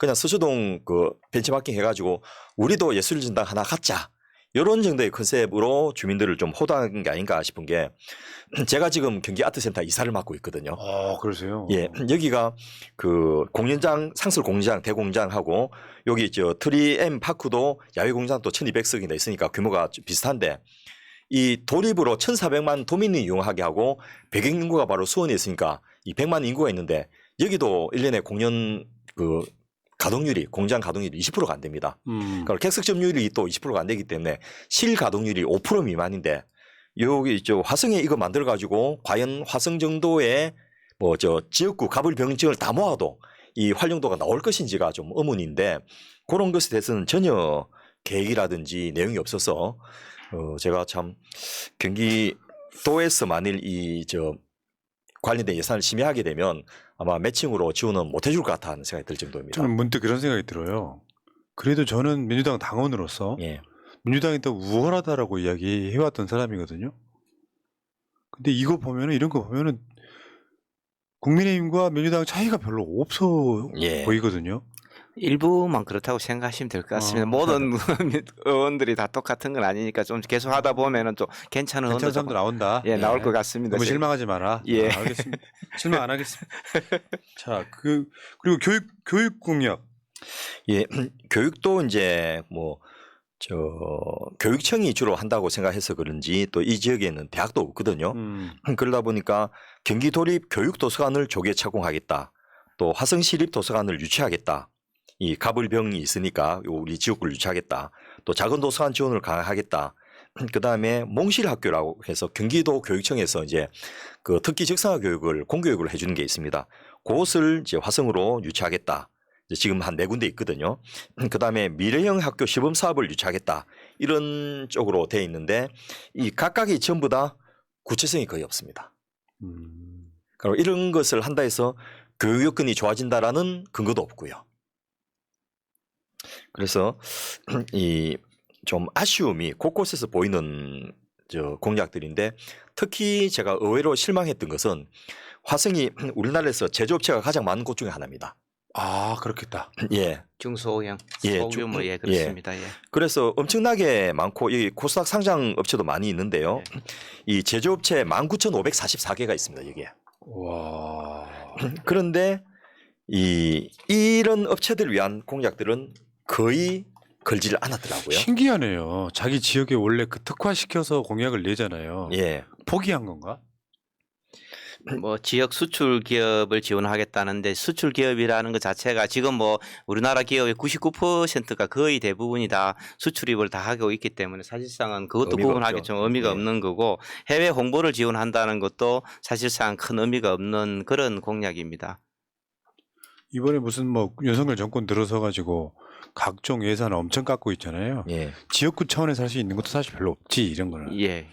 그냥 서초동 그 벤치마킹 해가지고 우리도 예술진당 하나 갖자. 이런 정도의 컨셉으로 주민들을 좀 호도하는 게 아닌가 싶은 게 제가 지금 경기 아트센터 이사를 맡고 있거든요. 아, 그러세요? 예, 여기가 그 공연장, 상설 공장, 대공장하고 여기 저 트리엠 파크도 야외 공장도 1,200석이나 있으니까 규모가 좀 비슷한데 이 도립으로 1,400만 도민이 이용하게 하고 배경 인구가 바로 수원에 있으니까 이 100만 인구가 있는데 여기도 1년에 공연 그 가동률이 공장 가동률이 20%가 안 됩니다. 그러니까 객석 점유율이 또 20%가 안 되기 때문에 실 가동률이 5% 미만인데 여기 저 화성에 이거 만들어 가지고 과연 화성 정도의 뭐 저 지역구 가불병증을 다 모아도 이 활용도가 나올 것인지가 좀 의문인데 그런 것에 대해서는 전혀 계획이라든지 내용이 없어서 제가 참 경기도에서 만일 이 저 관련된 예산을 심의하게 되면 아마 매칭으로 지원은 못 해줄 것 같다는 생각이 들 정도입니다. 저는 문득 그런 생각이 들어요. 그래도 저는 민주당 당원으로서 예. 민주당이 더 우월하다라고 이야기해왔던 사람이거든요. 근데 이거 보면은 이런 거 보면은 국민의힘과 민주당 차이가 별로 없어 예. 보이거든요. 일부만 그렇다고 생각하시면 될 것 같습니다. 모든 의원들이 다 똑같은 건 아니니까 좀 계속 하다 보면은 좀 괜찮은 의원도 괜찮은 사람도 나온다. 예, 나올 것 같습니다. 너무 실망하지 마라. 예. 아, 알겠습니다. 실망 안 하겠습니다. 자, 그리고 교육 공약. 예, 교육도 이제 뭐 저 교육청이 주로 한다고 생각해서 그런지 또 이 지역에는 대학도 없거든요. 그러다 보니까 경기도립 교육도서관을 조기에 착공하겠다. 또 화성시립도서관을 유치하겠다. 이 가불병이 있으니까 우리 지역구를 유치하겠다. 또 작은 도서관 지원을 강화하겠다. 그 다음에 몽실학교라고 해서 경기도 교육청에서 이제 그 특기 적성화 교육을 공교육을 해주는 게 있습니다. 그것을 이제 화성으로 유치하겠다. 지금 한 4군데 있거든요. 그 다음에 미래형 학교 시범 사업을 유치하겠다. 이런 쪽으로 돼 있는데 이 각각이 전부 다 구체성이 거의 없습니다. 그리고 이런 것을 한다 해서 교육 여건이 좋아진다라는 근거도 없고요. 그래서 이 좀 아쉬움이 곳곳에서 보이는 저 공약들인데 특히 제가 의외로 실망했던 것은 화성이 우리나라에서 제조업체가 가장 많은 곳 중에 하나입니다. 아, 그렇겠다. 예. 중소형, 예, 소규모 예 그렇습니다. 예. 그래서 엄청나게 많고 이 코스닥 상장 업체도 많이 있는데요. 이 제조업체 19,544개가 있습니다. 여기에. 와. 그런데 이런 업체들 위한 공약들은 거의 걸지를 않았더라고요. 신기하네요. 자기 지역에 원래 그 특화시켜서 공약을 내잖아요. 예. 포기한 건가? 뭐 지역 수출 기업을 지원하겠다는데 수출 기업이라는 것 자체가 지금 뭐 우리나라 기업의 99%가 거의 대부분이 다 수출입을 다 하고 있기 때문에 사실상은 그것도 의미가 구분하기 없죠. 좀 의미가 예. 없는 거고 해외 홍보를 지원한다는 것도 사실상 큰 의미가 없는 그런 공약입니다. 이번에 무슨 뭐 윤석열 정권 들어서 가지고 각종 예산을 엄청 깎고 있잖아요. 예. 지역구 차원에서 할 수 있는 것도 사실 별로 없지 이런 거는. 예.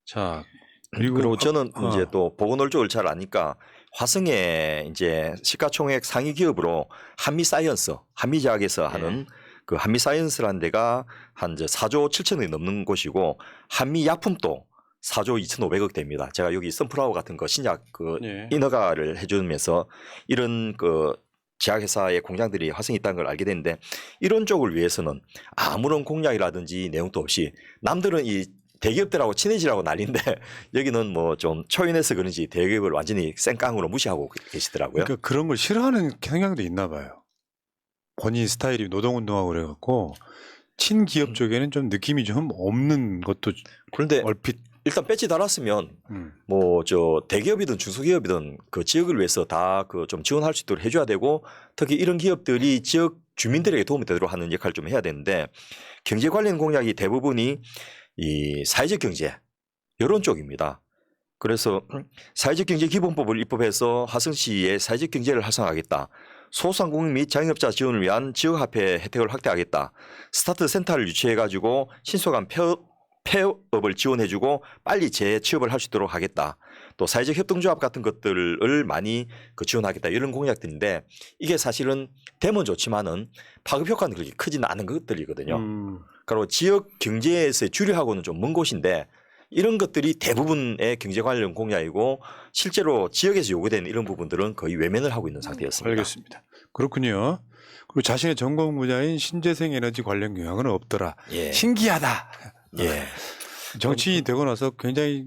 자, 그리고 저는 이제 또 보건월 쪽을 잘 아니까 화성에 이제 시가총액 상위 기업으로 한미사이언스, 한미제약에서 하는 그 한미사이언스라는 데가 한 4조 7천억이 넘는 곳이고 한미약품도 4조 2,500억 됩니다. 제가 여기 선플라워 같은 거 신약 그 예. 인허가를 해주면서 이런 그 제약회사의 공장들이 화성에 있다는 걸 알게 됐는데 이런 쪽을 위해서는 아무런 공약이라든지 내용도 없이 남들은 이 대기업들하고 친해지라고 난리인데 여기는 뭐 좀 초연해서 그런지 대기업을 완전히 쌩깡으로 무시하고 계시더라고요. 그러니까 그런 걸 싫어하는 성향도 있나 봐요. 본인 스타일이 노동운동하고 그래갖고 친기업 쪽에는 좀 느낌이 좀 없는 것도 그런데 얼핏. 일단 배지 달았으면 뭐 저 대기업이든 중소기업이든 그 지역을 위해서 다 그 좀 지원할 수 있도록 해줘야 되고 특히 이런 기업들이 지역 주민들에게 도움이 되도록 하는 역할을 좀 해야 되는데 경제 관련 공약이 대부분이 이 사회적 경제 이런 쪽입니다. 그래서 사회적 경제 기본법을 입법해서 화성시의 사회적 경제를 활성화하겠다. 소상공인 및 자영업자 지원을 위한 지역화폐 혜택을 확대하겠다. 스타트 센터를 유치해가지고 신속한 폐업을 지원해주고 빨리 재취업을 할 수 있도록 하겠다. 또 사회적 협동조합 같은 것들을 많이 그 지원하겠다. 이런 공약들인데 이게 사실은 되면 좋지만은 파급 효과는 그렇게 크지는 않은 것들이거든요. 그리고 지역 경제에서의 주류하고는 좀 먼 곳인데 이런 것들이 대부분의 경제 관련 공약이고 실제로 지역에서 요구되는 이런 부분들은 거의 외면을 하고 있는 상태였습니다. 알겠습니다. 그렇군요. 그리고 자신의 전공 분야인 신재생 에너지 관련 경향은 없더라. 예. 신기하다. 예. 정치인이 되고 나서 굉장히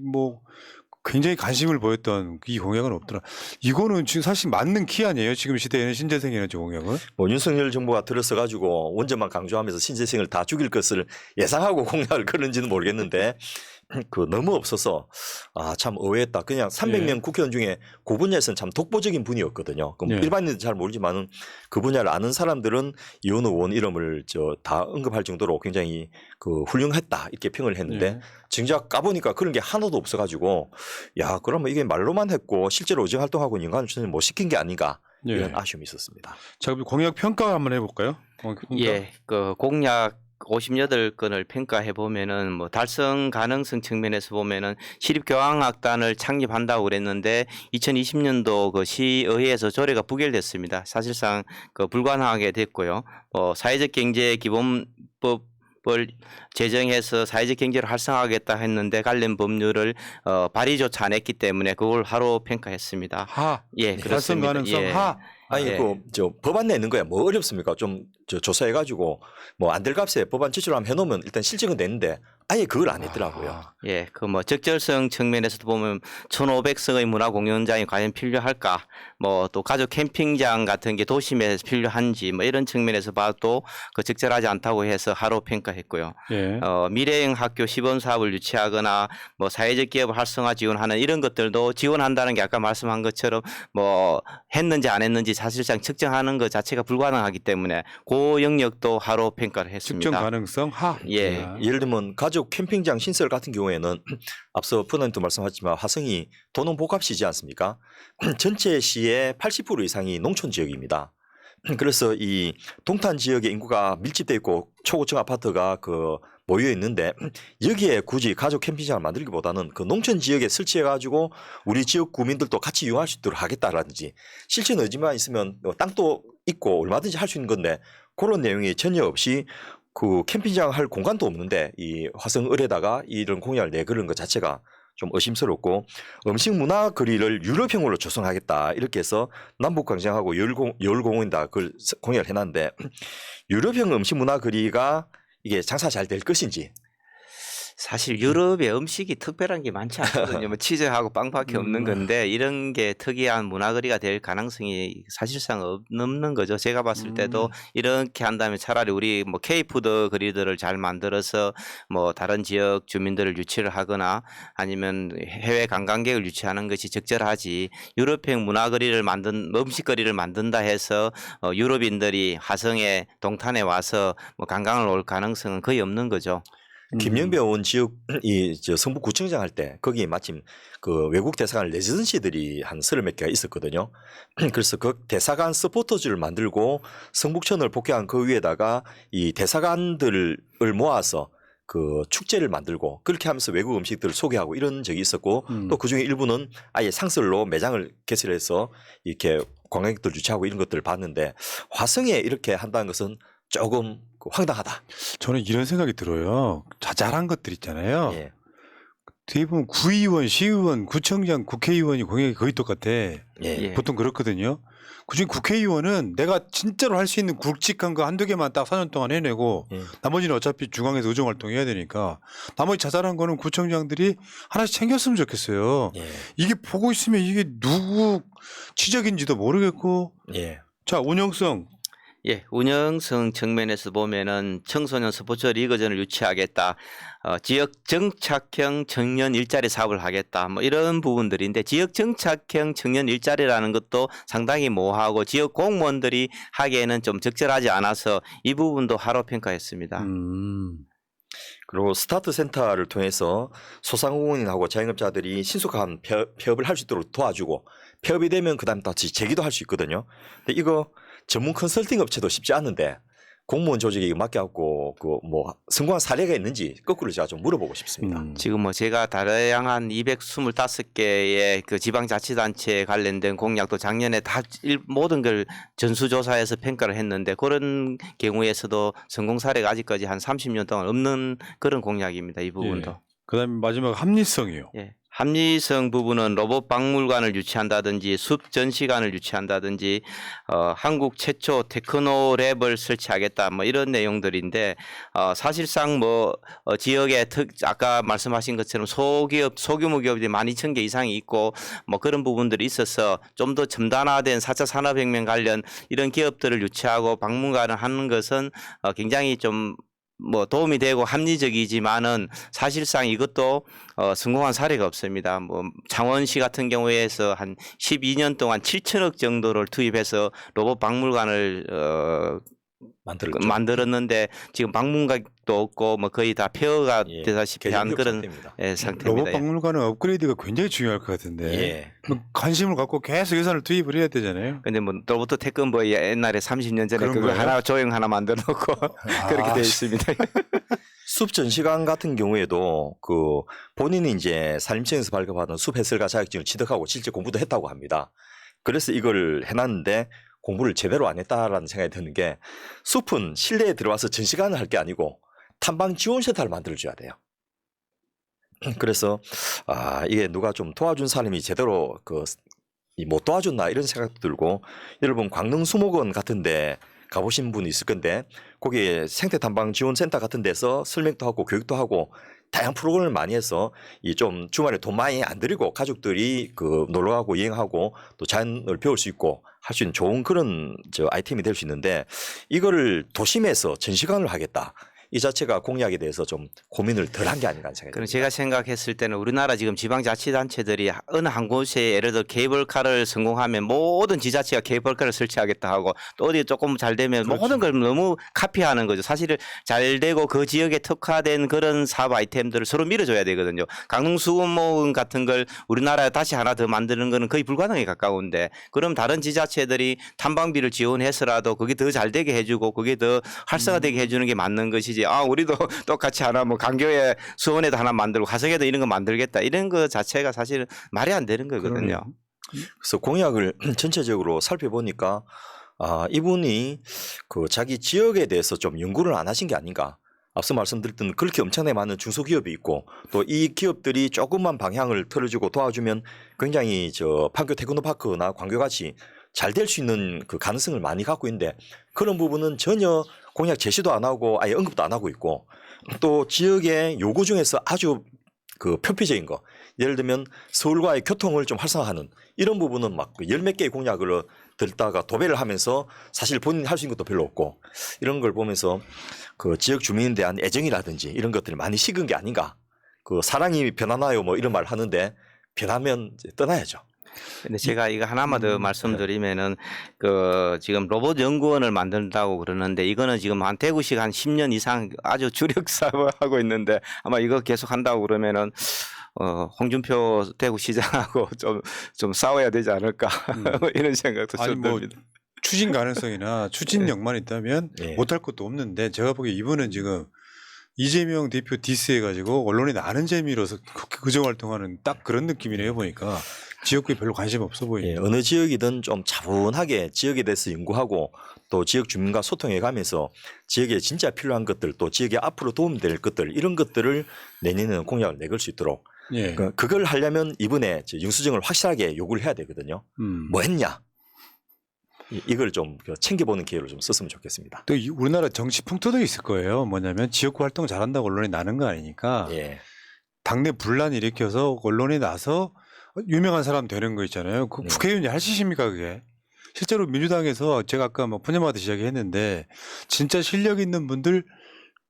관심을 보였던 이 공약은 없더라. 이거는 지금 사실 맞는 키 아니에요? 지금 시대에는 신재생 에너지 공약은? 뭐 윤석열 정부가 들어서 가지고 원전만 강조하면서 신재생을 다 죽일 것을 예상하고 공약을 걸는지는 모르겠는데 그 너무 없어서 참 의외했다. 그냥 300명 국회의원 중에 그 분야에서는 참 독보적인 분이었거든요. 그럼 일반인들은 잘 모르지만은 그 분야를 아는 사람들은 이원 의원 이름을 다 언급할 정도로 굉장히 그 훌륭했다 이렇게 평을 했는데 정작 까보니까 그런 게 하나도 없어가지고 야 그러면 이게 말로만 했고 실제로 의정 활동하고 인간을 전혀 못 시킨 게 아닌가 이런 아쉬움이 있었습니다. 자, 그럼 공약 평가 한번 해볼까요? 예, 그 공약 58건을 평가해 보면은 뭐 달성 가능성 측면에서 보면은 시립교향악단을 창립한다고 그랬는데 2020년도 그 시의회에서 조례가 부결됐습니다. 사실상 그 불가능하게 됐고요. 사회적 경제 기본법을 제정해서 사회적 경제를 활성화하겠다 했는데 관련 법률을 발의조차 안 했기 때문에 그걸 하로 평가했습니다. 예, 달성 그렇습니다. 가능성 예. 하. 아니 법안 내는 거야 뭐 어렵습니까? 좀 조사해가지고 뭐 안 될 값에 법안 제출하면 해놓으면 일단 실적은 되는데 아예 그걸 안 했더라고요. 예, 그 뭐 적절성 측면에서도 보면 1,500석의 문화공연장이 과연 필요할까? 뭐 또 가족 캠핑장 같은 게 도심에서 필요한지 뭐 이런 측면에서 봐도 그 적절하지 않다고 해서 하로 평가했고요. 예. 미래형 학교 시범 사업을 유치하거나 뭐 사회적 기업 활성화 지원하는 이런 것들도 지원한다는 게 아까 말씀한 것처럼 뭐 했는지 안 했는지 사실상 측정하는 것 자체가 불가능하기 때문에 그 영역도 하로 평가를 했습니다. 측정 가능성 하. 예. 예를 들면 가족 캠핑장 신설 같은 경우에는 앞서 부장님도 말씀하셨지만 화성이 도농복합시지 않습니까? 전체 시의 80% 이상이 농촌 지역입니다. 그래서 이 동탄 지역의 인구가 밀집돼 있고 초고층 아파트가 그 모여 있는데 여기에 굳이 가족 캠핑장을 만들기보다는 그 농촌 지역에 설치해 가지고 우리 지역 구민들도 같이 이용할 수 있도록 하겠다라든지 실천 의지만 있으면 땅도 있고 얼마든지 할 수 있는 건데 그런 내용이 전혀 없이 그 캠핑장 할 공간도 없는데 이 화성을에다가 이런 공약을 내걸은 것 자체가 좀 의심스럽고 음식 문화 거리를 유럽형으로 조성하겠다 이렇게 해서 남북광장하고 여울공원에다 그걸 공약을 해놨는데 유럽형 음식 문화 거리가 이게 장사 잘 될 것인지 사실 유럽의 음식이 특별한 게 많지 않거든요. 뭐 치즈하고 빵밖에 없는 건데 이런 게 특이한 문화거리가 될 가능성이 사실상 없는 거죠. 제가 봤을 때도 이렇게 한다면 차라리 우리 뭐 K푸드 거리들을 잘 만들어서 뭐 다른 지역 주민들을 유치를 하거나 아니면 해외 관광객을 유치하는 것이 적절하지 유럽형 문화거리를 음식거리를 만든다 해서 유럽인들이 화성에 동탄에 와서 뭐 관광을 올 가능성은 거의 없는 거죠. 김영배 의원 지역 성북구청장 할 때 거기 마침 그 외국 대사관 레지던시들이 한 30몇 개가 있었거든요. 그래서 그 대사관 서포터즈를 만들고 성북천을 복귀한 그 위에다가 이 대사관들을 모아서 그 축제를 만들고 그렇게 하면서 외국 음식들을 소개하고 이런 적이 있었고 또 그중에 일부는 아예 상설로 매장을 개설해서 이렇게 관광객들 유치하고 이런 것들을 봤는데 화성에 이렇게 한다는 것은 조금 그 황당하다. 저는 이런 생각이 들어요. 자잘한 것들 있잖아요. 예. 뒤에 보면 구의원, 시의원, 구청장, 국회의원이 공약이 거의 똑같아. 예. 보통 그렇거든요. 그중에 국회의원은 내가 진짜로 할 수 있는 굵직한 거 한두 개만 딱 4년 동안 해내고 나머지는 어차피 중앙에서 의정활동 해야 되니까 나머지 자잘한 거는 구청장들이 하나씩 챙겼으면 좋겠어요. 예. 이게 보고 있으면 이게 누구 지적인지도 모르겠고 예. 자 운영성 예, 운영성 측면에서 보면은 청소년 스포츠 리그전을 유치하겠다. 지역 정착형 청년 일자리 사업을 하겠다. 뭐 이런 부분들인데 지역 정착형 청년 일자리라는 것도 상당히 모호하고 지역 공무원들이 하기에는 좀 적절하지 않아서 이 부분도 하로 평가했습니다. 그리고 스타트 센터를 통해서 소상공인하고 자영업자들이 신속한 폐업을 할 수 있도록 도와주고 폐업이 되면 그다음 다시 재기도 할 수 있거든요. 근데 이거 전문 컨설팅 업체도 쉽지 않은데 공무원 조직에 이거 맡겨갖고 그 뭐 성공한 사례가 있는지 거꾸로 제가 좀 물어보고 싶습니다. 지금 뭐 제가 다양한 225개의 그 지방자치단체에 관련된 공약도 작년에 다 모든 걸 전수조사해서 평가를 했는데 그런 경우에서도 성공 사례가 아직까지 한 30년 동안 없는 그런 공약입니다. 이 부분도. 예. 그다음에 마지막 합리성이요. 예. 합리성 부분은 로봇 박물관을 유치한다든지 숲 전시관을 유치한다든지 한국 최초 테크노랩을 설치하겠다 뭐 이런 내용들인데 사실상 뭐 지역에 아까 말씀하신 것처럼 소기업 소규모 기업들이 12,000개 이상이 있고 뭐 그런 부분들이 있어서 좀 더 첨단화된 4차 산업혁명 관련 이런 기업들을 유치하고 박물관을 하는 것은 굉장히 좀 뭐 도움이 되고 합리적이지만은 사실상 이것도 성공한 사례가 없습니다. 뭐 창원시 같은 경우에서 한 12년 동안 7천억 정도를 투입해서 로봇 박물관을 만들었는데 지금 방문객도 없고 뭐 거의 다 폐허가 되다시피 한 그런 상태입니다. 로봇 박물관은 업그레이드가 굉장히 중요할 것 같은데 관심을 갖고 계속 예산을 투입을 해야 되잖아요. 근데 뭐 로봇 태권브이 옛날에 30년 전에 그거 거예요? 하나 조형 하나 만들어 놓고 그렇게 되어 있습니다. 숲 전시관 같은 경우에도 그 본인이 이제 산림청에서 발급하던 숲 해설가 자격증을 취득하고 실제 공부도 했다고 합니다. 그래서 이걸 해놨는데 공부를 제대로 안 했다라는 생각이 드는 게 숲은 실내에 들어와서 전시관을 할 게 아니고 탐방 지원센터를 만들어줘야 돼요. 그래서 이게 누가 좀 도와준 사람이 제대로 못 도와줬나 이런 생각도 들고 여러분 광릉 수목원 같은데 가보신 분이 있을 건데 거기에 생태탐방 지원센터 같은 데서 설명도 하고 교육도 하고 다양한 프로그램을 많이 해서 이 좀 주말에 돈 많이 안 들이고 가족들이 그 놀러 가고 여행하고 또 자연을 배울 수 있고 할 수 있는 좋은 그런 아이템이 될 수 있는데 이거를 도심에서 전시관을 하겠다. 이 자체가 공약에 대해서 좀 고민을 덜 한 게 아닌가 하는 생각이 그럼 듭니다. 제가 생각했을 때는 우리나라 지금 지방자치단체들이 어느 한 곳에 예를 들어 케이블카를 성공하면 모든 지자체가 케이블카를 설치하겠다 하고 또 어디 조금 잘 되면 모든 걸 너무 카피하는 거죠. 사실 잘 되고 그 지역에 특화된 그런 사업 아이템들을 서로 밀어줘야 되거든요. 강릉수목원 같은 걸 우리나라에 다시 하나 더 만드는 거는 거의 불가능에 가까운데 그럼 다른 지자체들이 탐방비를 지원해서라도 그게 더 잘 되게 해주고 그게 더 활성화되게 해주는 게 맞는 것이지. 우리도 똑같이 하나 뭐 강교에 수원에도 하나 만들고 화성에도 이런 거 만들겠다 이런 거 자체가 사실 말이 안 되는 거거든요. 그래서 공약을 전체적으로 살펴보니까 이분이 그 자기 지역에 대해서 좀 연구를 안 하신 게 아닌가. 앞서 말씀드렸던 그렇게 엄청나게 많은 중소기업이 있고 또 이 기업들이 조금만 방향을 틀어주고 도와주면 굉장히 판교 테크노파크나 광교같이 잘 될 수 있는 그 가능성을 많이 갖고 있는데 그런 부분은 전혀 공약 제시도 안 하고 아예 언급도 안 하고 있고 또 지역의 요구 중에서 아주 그 표피적인 거 예를 들면 서울과의 교통을 좀 활성화하는 이런 부분은 막 열 몇 개의 공약을 들다가 도배를 하면서 사실 본인이 할 수 있는 것도 별로 없고 이런 걸 보면서 그 지역 주민에 대한 애정이라든지 이런 것들이 많이 식은 게 아닌가. 그 사랑이 변하나요 뭐 이런 말 하는데 변하면 이제 떠나야죠. 근데 제가 이거 하나만 더 말씀드리면은 그 지금 로봇 연구원을 만든다고 그러는데 이거는 지금 한 대구시가 한 10년 이상 아주 주력 사업을 하고 있는데 아마 이거 계속 한다고 그러면은 홍준표 대구시장하고 좀 싸워야 되지 않을까 이런 생각도 좀 듭니다. 추진 가능성이나 추진력만 있다면 못할 것도 없는데 제가 보기에 이분은 지금 이재명 대표 디스해가지고 언론에 나는 재미로서 그정 활동하는 딱 그런 느낌이네요 보니까 지역구에 별로 관심 없어 예, 보이네요. 어느 지역이든 좀 차분하게 지역에 대해서 연구하고 또 지역 주민과 소통해 가면서 지역에 진짜 필요한 것들 또 지역에 앞으로 도움될 것들 이런 것들을 내년에는 공약을 내걸 수 있도록 예. 그걸 하려면 이번에 영수증을 확실하게 요구를 해야 되거든요. 뭐 했냐? 이걸 좀 챙겨보는 기회를 좀 썼으면 좋겠습니다. 또 우리나라 정치 풍토도 있을 거예요. 뭐냐면 지역구 활동 잘한다고 언론에 나는 거 아니니까 예. 당내 분란 일으켜서 언론에 나서 유명한 사람 되는 거 있잖아요. 그 네. 국회의원이 할 짓입니까 그게? 실제로 민주당에서 제가 아까 뭐 푸념하듯이 이야기했는데 진짜 실력 있는 분들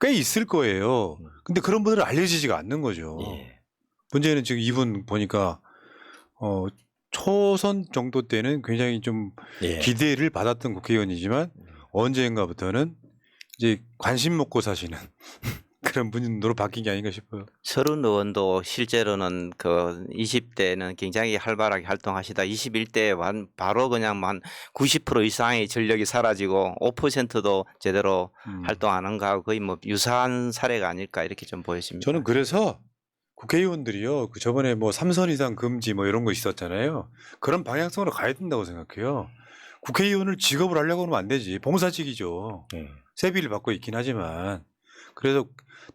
꽤 있을 거예요. 근데 그런 분들은 알려지지가 않는 거죠. 예. 문제는 지금 이분 보니까 초선 정도 때는 굉장히 좀 예. 기대를 받았던 국회의원이지만 언젠가부터는 이제 관심 먹고 사시는 그런 분으로 바뀐 게 아닌가 싶어요. 서른 의원도 실제로는 그 20대는 굉장히 활발하게 활동하시다 21대 바로 그냥 한 90% 이상의 전력이 사라지고 5%도 제대로 활동 안 한 거하고 거의 뭐 유사한 사례가 아닐까 이렇게 좀 보여집니다. 저는 그래서 국회의원들이요, 그 저번에 뭐 3선 이상 금지 뭐 이런 거 있었잖아요. 그런 방향성으로 가야 된다고 생각해요. 국회의원을 직업을 하려고 하면 안 되지. 봉사직이죠. 세비를 받고 있긴 하지만. 그래서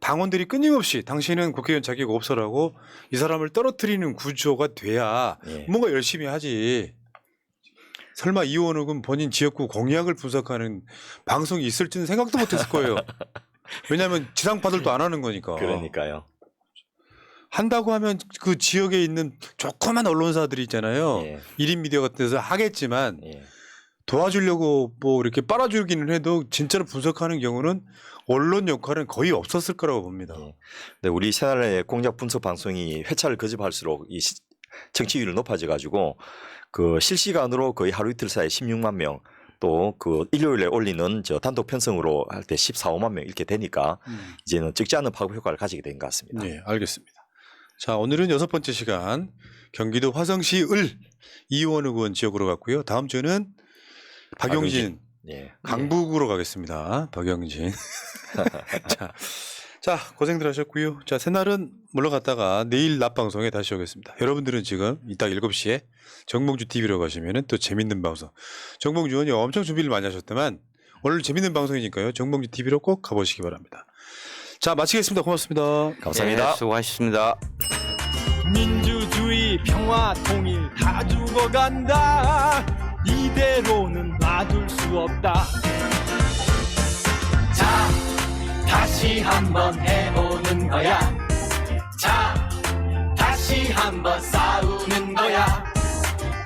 당원들이 끊임없이 당신은 국회의원 자격 없어라고 이 사람을 떨어뜨리는 구조가 돼야 예. 뭔가 열심히 하지. 설마 이원욱은 본인 지역구 공약을 분석하는 방송이 있을지는 생각도 못했을 거예요. 왜냐하면 지상파들도 안 하는 거니까. 그러니까요. 한다고 하면 그 지역에 있는 조그만 언론사들이 있잖아요. 예. 1인 미디어 같은 데서 하겠지만 예. 도와주려고 뭐 이렇게 빨아주기는 해도 진짜로 분석하는 경우는 언론 역할은 거의 없었을 거라고 봅니다. 예. 네, 우리 새날의 공약 분석 방송이 회차를 거듭할수록 이 청취율이 높아져 가지고 그 실시간으로 거의 하루 이틀 사이에 16만 명 또 그 일요일에 올리는 저 단독 편성으로 할 때 14, 5만 명 이렇게 되니까 이제는 적지 않은 파급 효과를 가지게 된 것 같습니다. 네, 알겠습니다. 자, 오늘은 6번째 시간 경기도 화성시 을 이원욱 의원 지역으로 갔고요. 다음 주는 박용진 예. 강북으로 가겠습니다. 박영진. 자, 고생들 하셨고요. 자, 새날은 물러갔다가 내일 낮 방송에 다시 오겠습니다. 여러분들은 지금 이따 7시에 정봉주 TV로 가시면은 또 재밌는 방송. 정봉주 의원이 엄청 준비를 많이 하셨지만 오늘 재밌는 방송이니까요. 정봉주 TV로 꼭 가보시기 바랍니다. 자, 마치겠습니다. 고맙습니다. 감사합니다. 네, 수고하셨습니다. 민주주의 평화 통일 다 죽어간다 이대로는 놔둘 수 없다 자 다시 한번 해보는 거야 자 다시 한번 싸우는 거야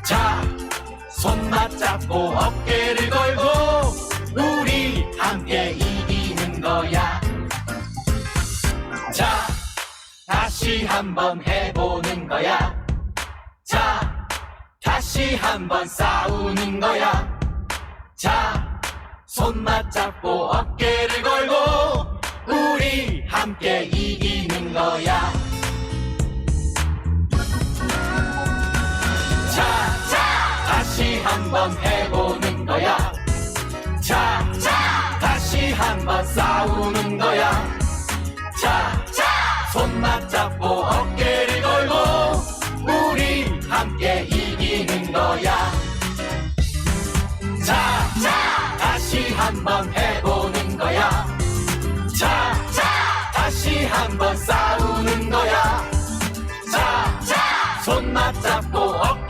자 손 맞잡고 어깨를 걸고 우리 함께 이기는 거야 자 다시 한번 해보는 거야 자 다시 한번 싸우는 거야 자 손 맞잡고 어깨를 걸고 우리 함께 이기는 거야 자 다시 한번 해보는 거야 자 다시 한번 싸우는 거야 자 손 맞잡고 어깨를 걸고 우리 함께 이기는 거야 자 다시 한번 해보는 거야 자 다시 한번 싸우는 거야 자 손 맞잡고 어깨를